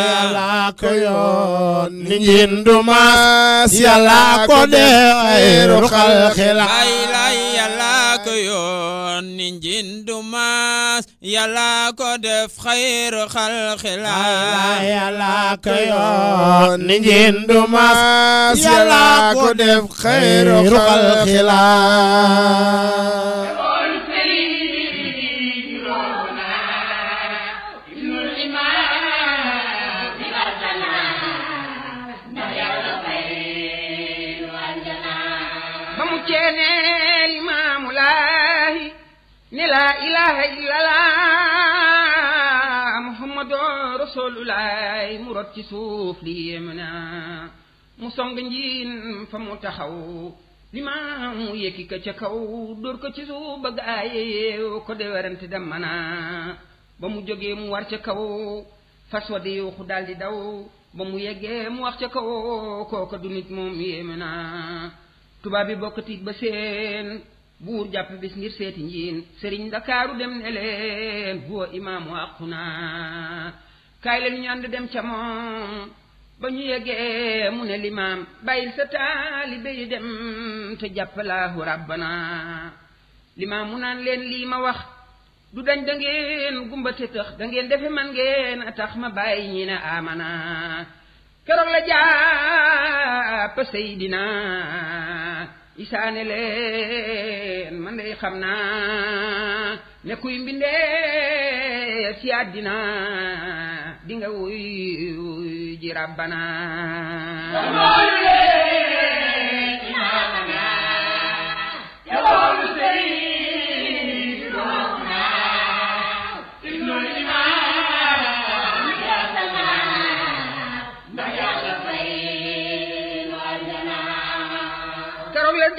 yàlla ko yónni njinduma yàlla ko def xayru xalqila yàlla ko yónni njinduma yàlla ko def xayru xalqila yàlla ko yónni njinduma yàlla ko def xayru xalqila la ilaha illallah muhammadur rasulullah mu rot ci suuf li yemna mu song njiin fa mu taxaw limaam mu yekki ka ca kaw dóor ko ci suuf ba gaaye ko de werante dem mana ba mu jógee mu war ca kaw fas wa di yuuxu daldi daw ba mu yeggee mu wax ca kaw kooka du nit moom yemna tubaab bi bokk tiit ba seen buur jàpp bis ngir seeti njiin sëriñ Ndakaaru dem ne leen huwa imaamu àquna kaay leen ñu ànd dem ca moom ba ñu yeggee mu ne limaam bàyyil sa taalibe yi dem te jàppalaahu rabbana limaam mu naan leen lii ma wax du dañ da ngeen gumba te tax da ngeen defe man ngeen a tax ma bàyyi ñi ne amana keroog la jàpp Seydina isaane leen man day xam naa ne kuy mbindee ci àddina di nga wuy ji rabbana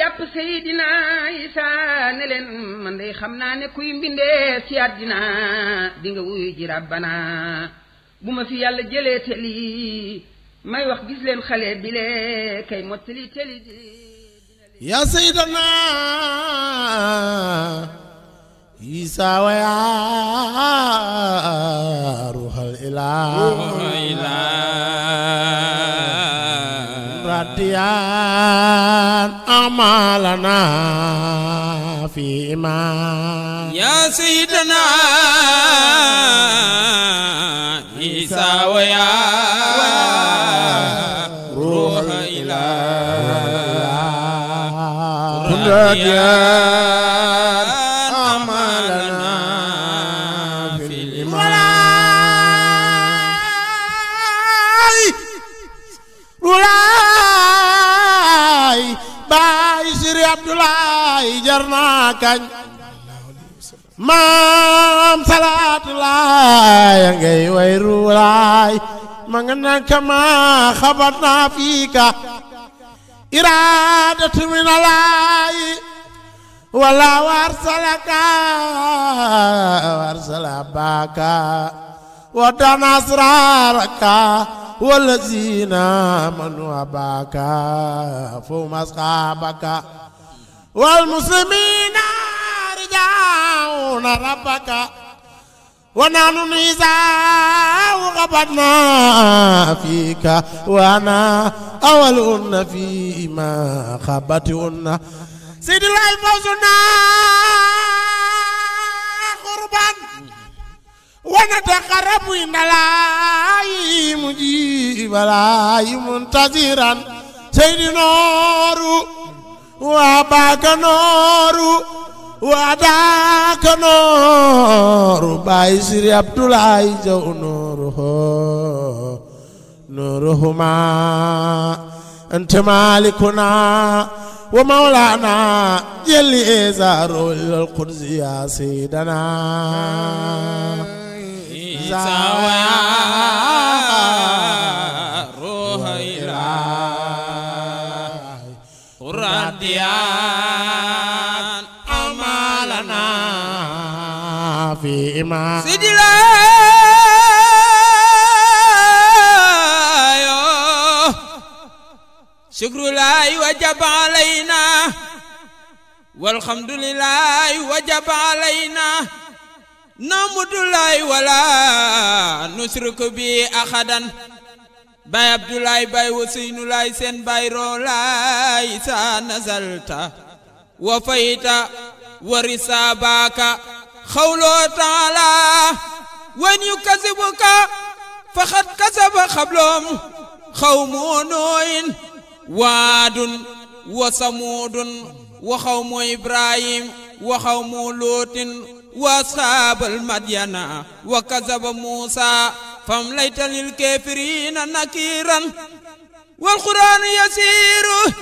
jàpp Seydina Isa ne leen man day xam naa ne kuy mbindee ci àddina di nga wuyu ji rabbana bu ma fi yàlla jëlee te lii may wax gis leen xale bi le kay mottali teli ya Seydina Isa wa ya ruhal ilah radiyan amalana fi iman ya Seydina Isa wa ya ruhal ilah radiyan amalana fi iman Sëriñ Abdoulaye jar na kañ maam salaatu laay ngay way ruulaay ma nga naan kama xabat naa fiika iraadatu min alaay wala warsala baaka wa dana asraraka والذين آمنوا بك فهم أصحابك والمسلمين رجعون ربك ونحن نساء غبنا فيك وأنا أولون فيما خبتهن سيد الله فوزنا قربان ونتقرب إلى الله مجيب الله منتظرا سيد نور وأباك نور وأداك نور باي سيري عبد الله جو نورهما أنت مالكنا ومولانا جل إزار القدس يا سيدنا سوايا روح إله قرآن ديان أمال فيما سيدي لايو شكر لاي وجب علينا والحمد لله وجب علينا نعمد الله ولا نشرك به أحدا باي عبد الله باي وسين الله سين باي رولاي سا نزلت وفيت ورسابك خولو تعالى وين يكذبك فقد كذب قبلهم قوم نوح وعاد وثمود وقوم إبراهيم وقوم لوط وأصحاب المدينة وكذب موسى فامليت للكافرين نكيرا والقرآن يسير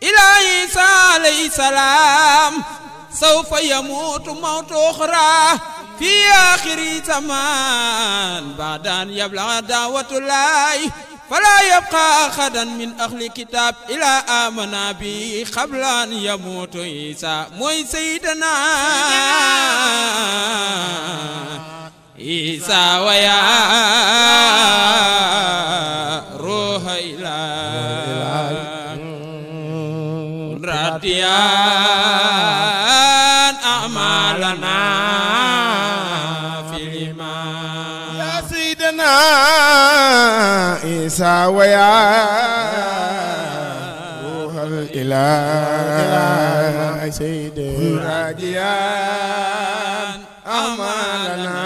إلى عيسى عليه السلام سوف يموت موت أخرى في آخر زمان بعد أن يبلغ دعوة الله فلا يبقى أحدا من أهل الكتاب إلا آمن به قبل أن يموت عيسى موي سيدنا عيسى ويا روح إله رديان أعمالنا في الإيمان يا سيدنا عيسى ويا روح الإله سيدي راجيان أعمالنا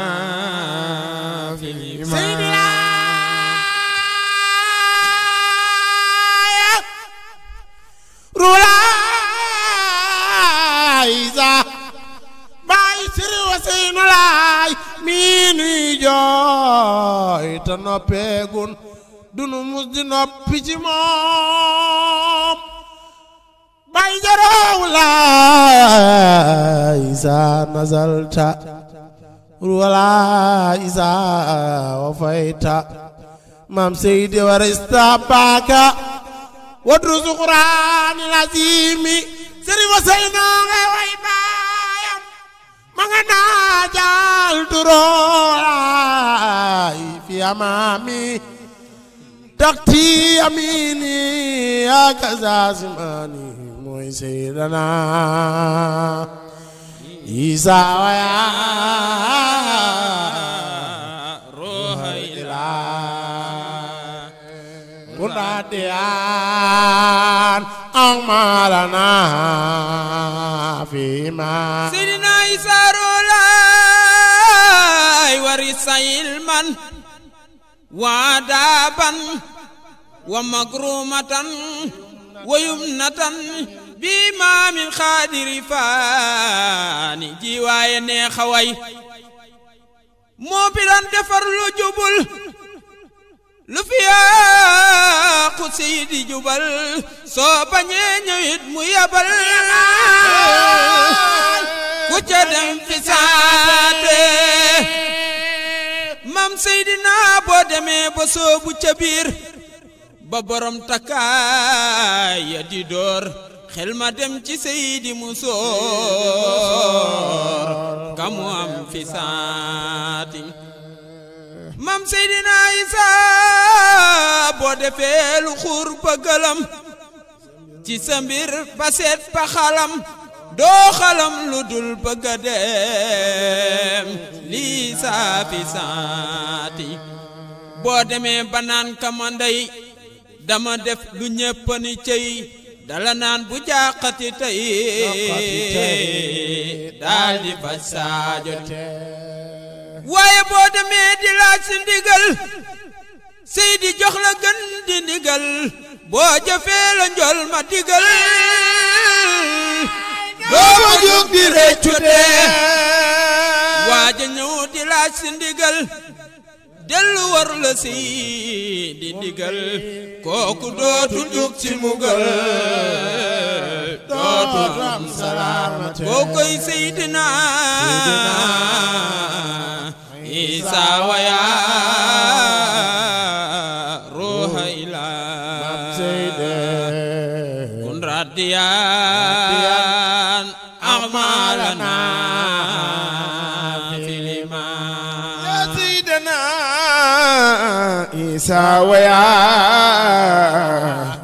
في الإيمان سيدنا رولايزا باي سري وسين لاي ميني جوي تنوبيغون دونو مسدي نوبي سي موم باي جرولايزا نزلت رولايزا وفيت مام سيدي ورستاباكا ودرس القرآن العظيم سري وسينا غوي بايم مغنا جال تروي في أمامي تقتي أميني يا كزازماني موي سيدنا عيسى ويا روح وناديان أعمالنا فيما سيدنا عيسى رولاي ورث علما وآدابا ومكرمة ويمنة بإمام الخادر فاني جواي نخوي موبلان دفر لجبل لفيا قصيد جبل صوبني نيد ميابل وجدم في ساده مام سيدنا بودمي بصوب كبير ببرم تكاي دي دور خل ما dem ci Seydi Musoor kamu am fi saati mam Seydina Isa boo defee lu xur bëggalam ci sa mbir ba seet ba xalam doo xalam lu dul bëgga dem lii saa fi saati boo demee ba naan kamandey dama def lu ñépp ni cey dala naan bu jàqati tey daal di faj saajo waaye boo demee di laaj si ndigal Seydi jox la gën di ndigal boo jëfee la njol ma digal doo ma jóg di réccu dee waaja ñëw di laaj si ndigal dellu war la Seydi ndigal kooku dootu jóg ci mugal dootu am salaamate kookoy Seydina Isa waya ruha ila kun radiyan amalana filima عيسى ويا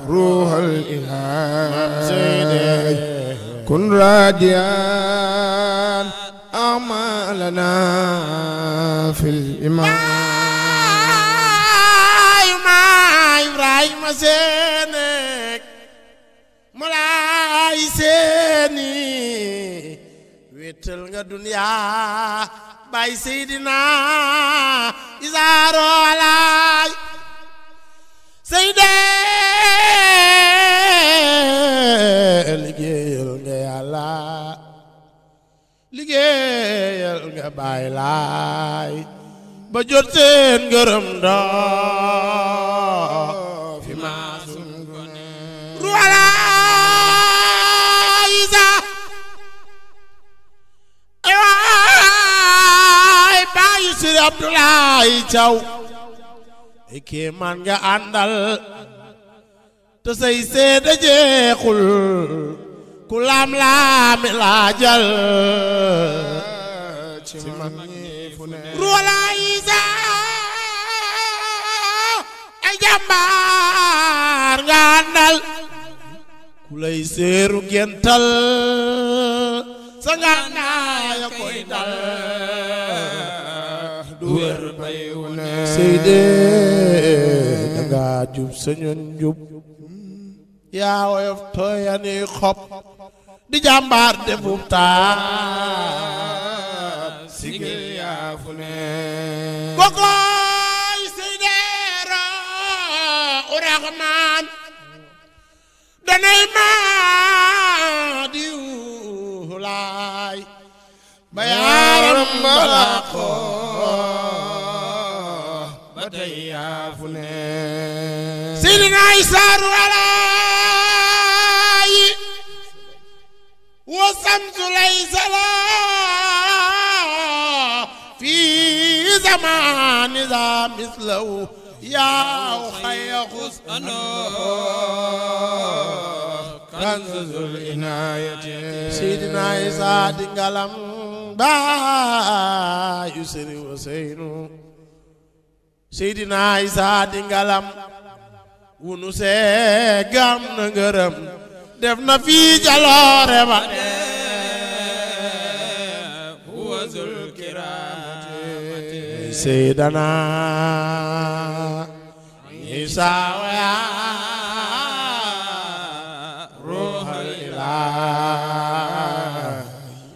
روح الإله كن راديا أعمالنا في الإيمان إبراهيم سينك مولاي سيني ويتل nga dunya bay Seydina Isa roolaay Seyde liggéeyal nga Yàlla liggéeyal nga Baay Laay ba jot seen ngërëm doo fi maasum ruwalaay Isa ay baayu Sëriñ Abdoulaye Thiaw ay kéemaan nga àndal te say seede jeexul ku laam-laami laajal ci mag ñi fu ne ruwalaay Isa ay jàmbaar nga àndal ku lay seeru gental sa nga naaya koy dal du wér bay wune Seyde danga jub sañoon jub yaa woyof tooyani xob di jàmbaar defub taab sigil yaa fu ne kokoy Seyde Rahmaan danay maa diw laay ba yaaram balaqo ba tey yaa fu ne Seydina Isa walaay wa samsu laysa la fi zamani za mislahu yaa xayya xus kanzul inaayati Seydina Isa di ngalam baayu Sëriñ Useynu Seydina Isa di ngalam wunu seegam na ngërëm def na fii jaloore ba huwa zul kiraamati Seydina Isa waya ruhal ilaah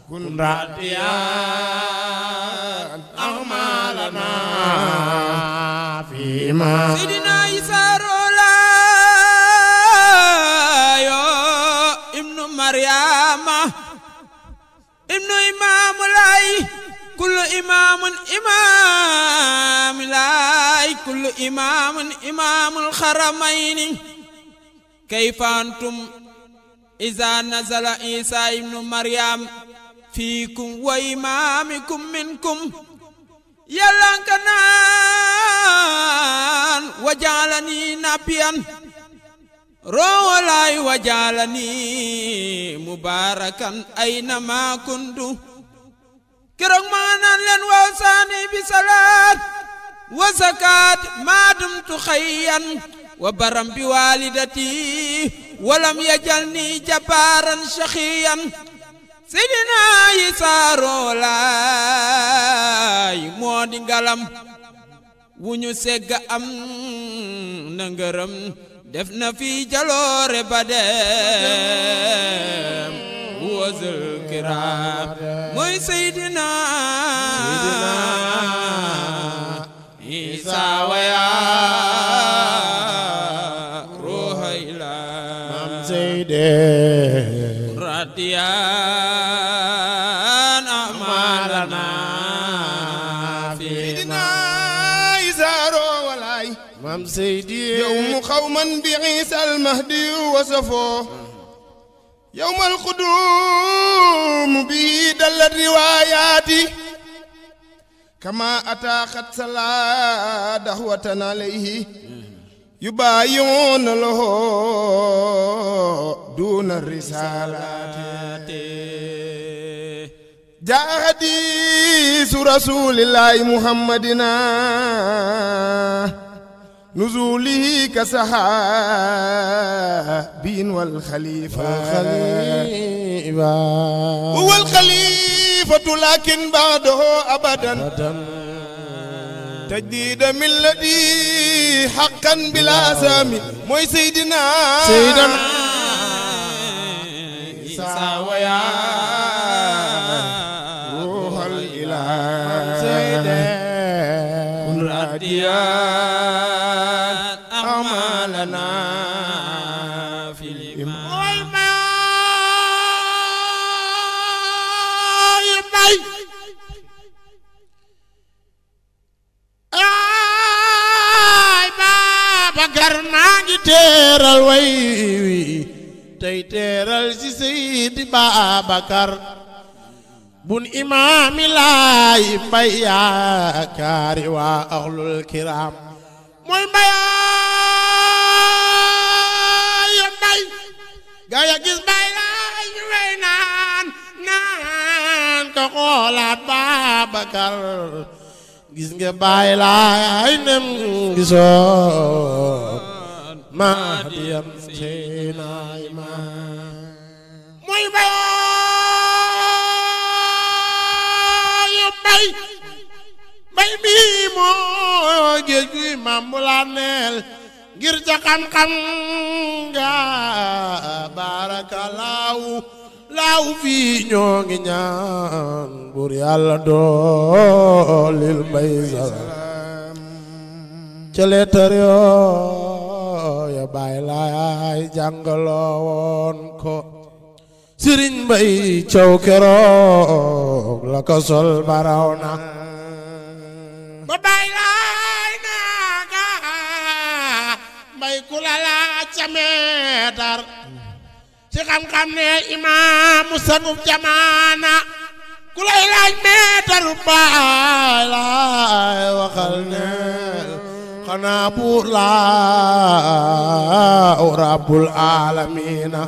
kun radiyan a'malana fima Seydina Isa roolayo ibnu Maryama ibnu Imaamulaay kullu imaamun imaamulaay kullu imaamun imaamul xaramayni kayfa antum iza nazala Isa ibnu Maryam fiikum wa imaamikum minkum yàlla nga naan wajaalani nabiyan roolaay wajaalani mubarakan aynama kuntu keroog maa naan leen wa saani bi salaat wa zakaat maa dumtu xayyan wa baram bi walidati walam yajalni jabaaran shaqiyan Seydina Isa roolaay moo di ngalam wu ñu segg am na ngërëm def na fi jaloore ba dem wazul kiraam mooy Seydina Isa waya ruha ila mam Seyde radiyan amalana Seydina Isa roolaay mam Seydi yawmu qawman bi Isa al-Mahdi wasafo يوم القدوم به دلت رواياتي كما أتى قد صلى دهوة عليه يبايعون له دون الرسالات جاء حديث رسول الله محمدنا نزوله كسحاب والخليفة هو الخليفة لكن بعده أبدا تجديد ملتي حقا بلا سامي موي سيدنا عيسى ويا روح الإله كن راديا أعمالنا في الإيمان Bakar maa ngi teeral way wi tey teeral ci Seydi Babakar bun imaami laay mbay yaakaari waa axlul kiram mooy mbay gaa ya gis bay laay ñu wey naan ko xoolaat Babakar gis nga baay laay nem gisoo Mahdiyam seenaay ma mooy bay mi moo géej gi Maam bu la neel ngir ca xam-xam nga barakalaahu laaw fii ñoo ngi ñaan buur Yàlla doolil mbay salaam ca leetar yoo ya baay laay jàngaloo woon ko Sëriñ Mbay Caw keroog la ko sol baraw na ba baay laay naaga mbay ku la laaj ca meetar ci xam-xam ne imaamu sangub jamaana ku lay laaj meetaru baay laay waxal ne xanaa buur laa rabbul aalamiina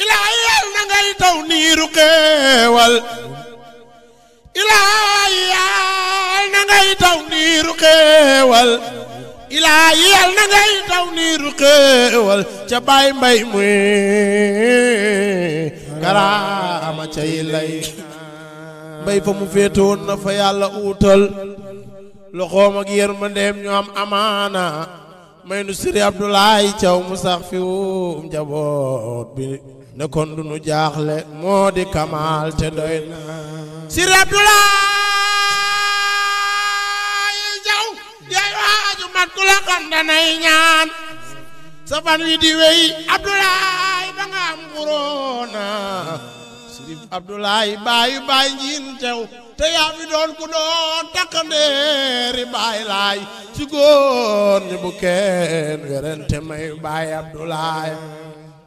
ilaahi yal na ngay taw niiru xeewal ilaahi yal na ngay taw niiru xeewal ilaahi yal na ngay taw niiru xeewal ca baay mbay muy karaama cay lay mbay fa mu féetoon na fa yàlla uutal loxoom ak yërmandeem ñu am amaana may nu Sëriñ Abdoulaye Thiaw mu sax fi wu njaboot bi ne kon du nu jaaxle moo di Kamal te doy na Sëriñ Abdoulaye Thiaw yaay waaju mat ku la xam danay ñaan sa fan wi di wey Abdoulaye ba nga am nguroona Sëriñ Abdoulaye baayu baay njiin tew te yaa fi doon ku doon takkandeeri baay laay ci góor ñi bu kenn werante may baay Abdoulaye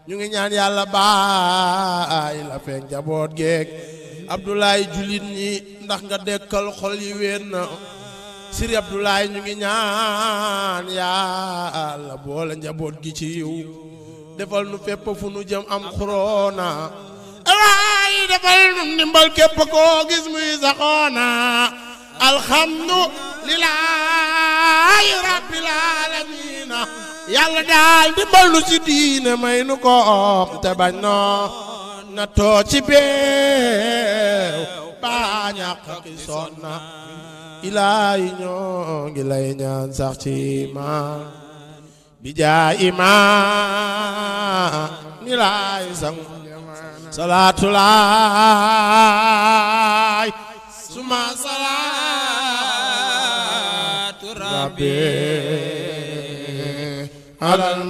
ñu ngi ñaan yàlla baay la feek njaboot geek Abdoulaye julit ñi ndax nga dekkal xol yi wéen na Sëriñ Abdoulaye ñu ngi ñaan yàlla boole njaboot gi ci yiw defal nu fépp fu nu jëm am xuroona waay defal nu ndimbal képp koo gis muy saxoona alhamdulillahi rabbil alamin yàlla daal ndimbal nu ci diine may nu ko te bañ noo na too ci beew baa ñàkk ki sonna ilaahi ñoo ngi lay ñaan sax ci imaan bi jaa imaan ni laay sang salaatu laay suma salaatu rabbi alal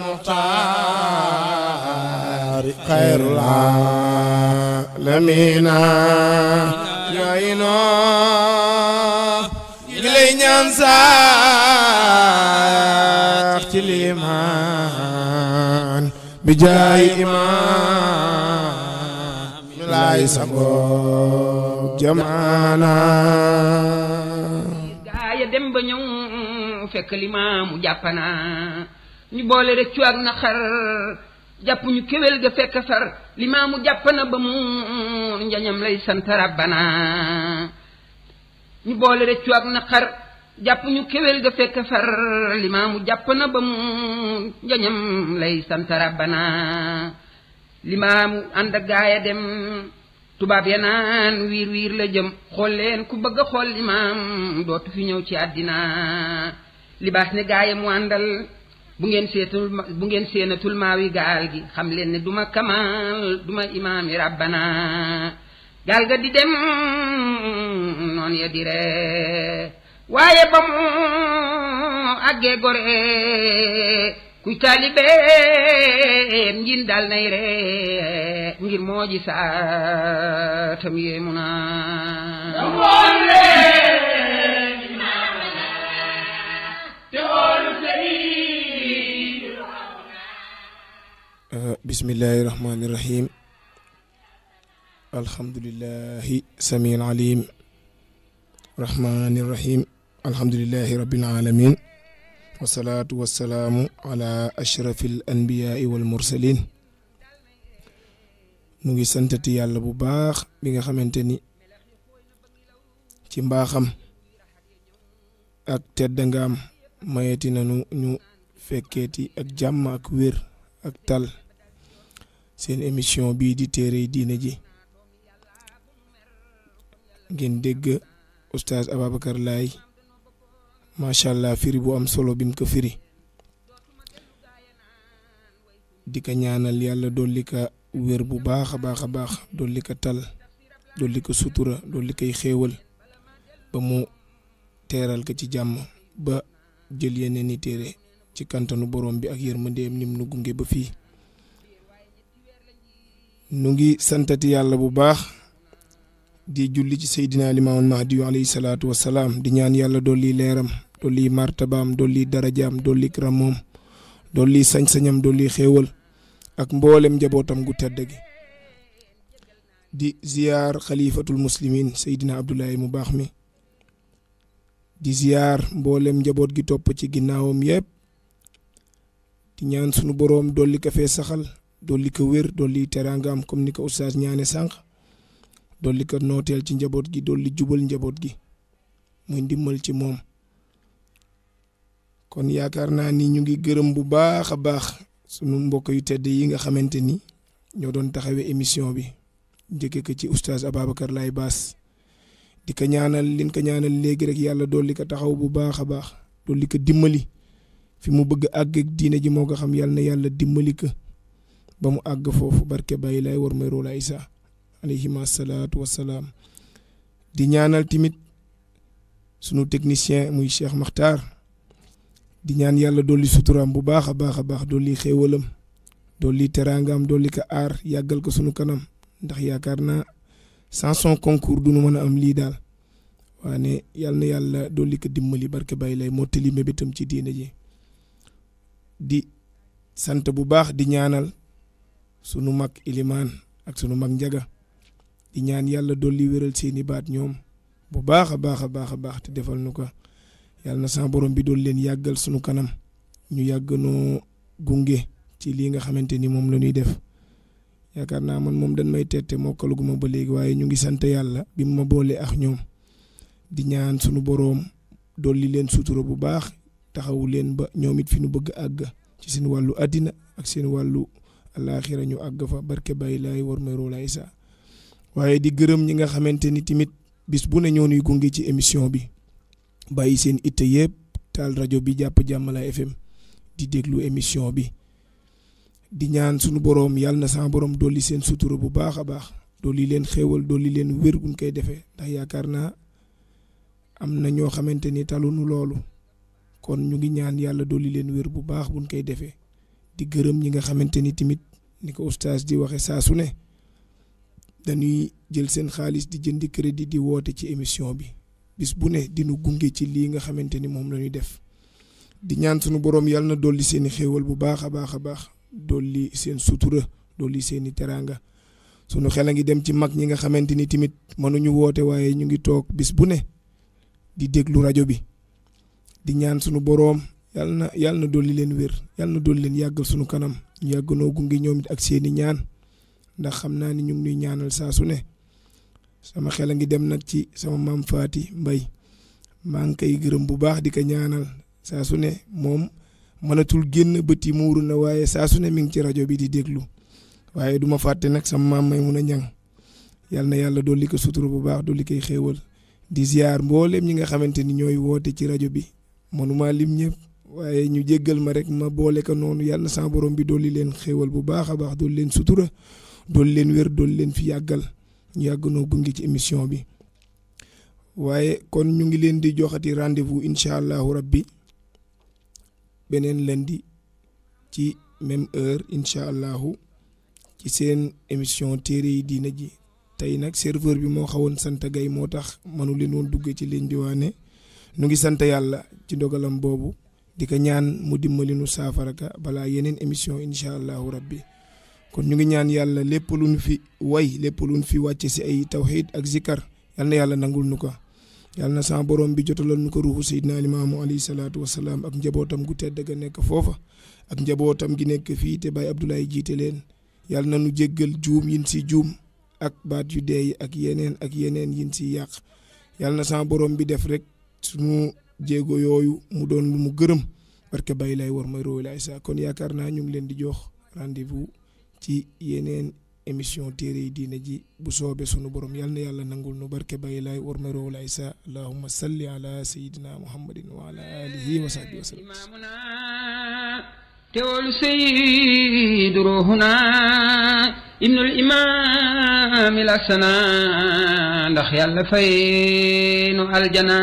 muxtaari xayrul aalamiina ngi lay ñaan sax ci liimaan bi jaay imaan mi lay sango jamaana gaaya dem ba ñëw fekk limaamu jàppana ñu boole rëccu ak naqar jàpp ñu kéwél ga fekk far limaamu jàppana ba mu njañam lay sant rabbana ñu boole rëccu ak naqar jàpp ñu kéwél ga fekk far limaamu jàpp na ba mu njañam lay sant rabbana limaamu ànd ak gaaya dem tubaab ya naan wiir wiir la jëm xool leen ku bëgg a xool limaam dootu fi ñëw ci àddina libaas ne gaaya mu àndal bu ngeen seenatul maawi gaal gi xam leen ne duma kamal duma imaami rabbana gaal ga di dem noon ya di ree waaye ba mu àggee gore kuy taalibeem njin dal nay ree ngir moo ji saatam yéemu na bismillahi rahmani rahim alhamdulillahi samiil alim rahmani rahim alhamdulillahi rabbil alamin wasalaatu wasalaamu ala ashrafil anbiyaai wal mursalin nu ngi santati yàlla bu baax bi nga xamante ni ci mbaaxam ak teddangaam mayeti nanu ñu fekkeeti ak jàmm ak wér ak tal seen émission bii di téere diine ji ngeen dégg oustaz Ababacar Laye macha allah firi bu am solo bim ko firi di ko ñaanal yàlla dolli ko wér bu baax a baax a baax dolli ko tal dolli ko sutura dolli koy xéewal ba mu teeral ko ci jàmm ba jël yeneen i téere ci kantanu borom bi ak yërmandeem nim nu gunge ba fii nu ngi santati yàlla bu baax di julli ci Seydina Limaamul Mahdi alayhi salaatu wassalaam di ñaan yàlla dolli leeram dolli martabaam dolli darajaam dolli ramoom dolli sañ-sañam dolli xéewal ak mboolem njabootam gu tedd gi di ziyaar xalifatul muslimin Seydina Abdoulaye mu baax mi di ziyaar mboolem njaboot gi topp ci ginnaawam yépp di ñaan sunu boroom dolli ko fee saxal dolli ko wér dolli teraangaam comme ni ko oustaz ñaane sànq dolli ko nooteel ci njaboot gi dolli jubal njaboot gi muy ndimmal ci moom kon yaakaar naa ni ñu ngi gërëm bu baax a baax sunu mbokk yu tedd yi nga xamante ni ñoo doon taxawee émission bi njëkke ko ci oustaz Ababacar Laye Bass di ko ñaanal liñ ko ñaanal léegi rek yàlla dolli ko taxaw bu baax a baax dolli ko dimbali fi mu bëgg àgg ak diine ji moo ko xam yàlla na yàlla dimbali ko ba mu àgg foofu barke Baye Laye war may Rola Isa alayhima salaatu wassalaam di ñaanal timit sunu technicien muy Cheikh Makhtar di ñaan yàlla dolli suturaam bu baax a baax a baax dolli xéewalam dolli teraangaam dolli ko aar yàggal ko sunu kanam ndax yaakaar naa sans son concours du nu mën a am lii daal waane yàlla na yàlla dolli ko dimbali barke Baye Laye moo tëli mébétam ci diine ji di sant bu baax di ñaanal sunu mag ilimaan ak sunu mag njaga di ñaan yàlla dolli wéral seeni baat ñoom bu baax a baax a baax a baax te defal nu ko yàlla na sa borom bi dool leen yàggal sunu kanam ñu yàgg noo gunge ci lii nga xamante ni moom la ñuy def yaakaar naa man moom dañ may tette mokkaluguma ba léegi waaye ñu ngi sant yàlla bi mu ma boole ak ñoom di ñaan sunu boroom dolli leen sutura bu baax taxawu leen ba ñoom it fi nu bëgg àgg ci seen wàllu àddina ak seen wàllu alaaxira ñu àgg fa barke Baye Laye war may Rola Isa waaye di gërëm ñi nga xamante ni tamit bis bu ne ñoo nuy gunge ci émission bi bàyyi seen itte yëpp taal rajo bi jàpp Jàmmalaay FM di déglu émission bi di ñaan sunu boroom yàlla na sama boroom dolli seen sutura bu baax a baax dolli leen xéewal dolli leen wér guñ koy defee ndax yaakaar naa am na ñoo xamante ni talunu loolu kon ñu ngi ñaan yàlla dolli leen wér bu baax buñ koy defee di gërëm ñi nga xamante ni tamit ni ko oustaz di waxe saa su ne dañuy jël seen xaalis di jëndi crédit di woote ci émission bi bis bu ne dinu gunge ci lii nga xamante ni moom la ñuy def di ñaan sunu boroom yàlla na dolli seeni xéewal bu baax a baax a baax dolli seen sutura dolli seeni teraanga sunu xel a ngi dem ci mag ñi nga xamante ni tamit mënuñu woote waaye ñu ngi toog bis bu ne di déglu rajo bi di ñaan sunu boroom yàlla na dolli leen wér yàlla na dolli leen yàggal sunu kanam ñu yàgg noo gunge ñoom it ak seeni ñaan ndax xam naa ni ñu ngi ñuy ñaanal saa su ne sama xel a ngi dem nag ci sama maam Faati Mbay maa ngi koy gërëm bu baax di ko ñaanal saa su ne moom mënatul génn bët yi muuru na waaye saa su ne mi ngi ci rajo bi di déglu waaye du ma fàtte nag sama maam may mun a ñang yal na yàlla dolli ko sutura bu baax dolli koy xéewal di ziar mboolem ñi nga xamante ni ñooy woote ci rajo bi mënuma lim ñëpp waaye ñu jéggal ma rek ma boole ko noonu yàlla na sama borom bi dolli leen xéewal bu baax a baax dolli leen sutura dolli leen wér dolli leen fi yàggal ñu yàgg noo gunge ci émission bi waaye kon ñu ngi leen di joxati rendez-vous incha allahu rabbi beneen lundi ci même heure incha allahu ci seen émission téere yi diina ji tey nag serveur bi moo xawoon sant gay moo tax mënu leen woon dugge ci ligne bi waane nu ngi sant yàlla ci dogalam boobu di ko ñaan mu dimbali nu saafaraka balaa yeneen émission incha allahu rabbi kon ñu ngi ñaan yàlla lépp lu ñu fi way lépp lu ñu fi wàcce si ay tawxiid ak zikar yal na yàlla nangul nu ko yàlla na sama borom bi jotalal nu ko ruuxu Seydina Limaamu alayhi salaatu wasalaam ak njabootam gu tedd ga nekk foofa ak njabootam gi nekk fii te Baye Abdoulaye jiite leen yàlla na nu jéggal juum yin si juum ak baat yu deey ak yeneen yin si yàq yàlla na sama borom bi def rek sunu jéego yooyu mu doon lu mu gërëm barke Baye lay war may roy lay sa kon yaakaar naa ñu ngi leen di jox rendez-vous ci yeneen émission téere yi diina ji bu soobee sunu borom yal na yàlla nangul nu barke Baye lay war may roy lay sa allahumma salli ala sayyidina muhammadin wa ala alihi wa sahbihi wa sallam teewlu sayyidu ruhuna ibnul imaam al-hasana ndax yàlla fay nu aljana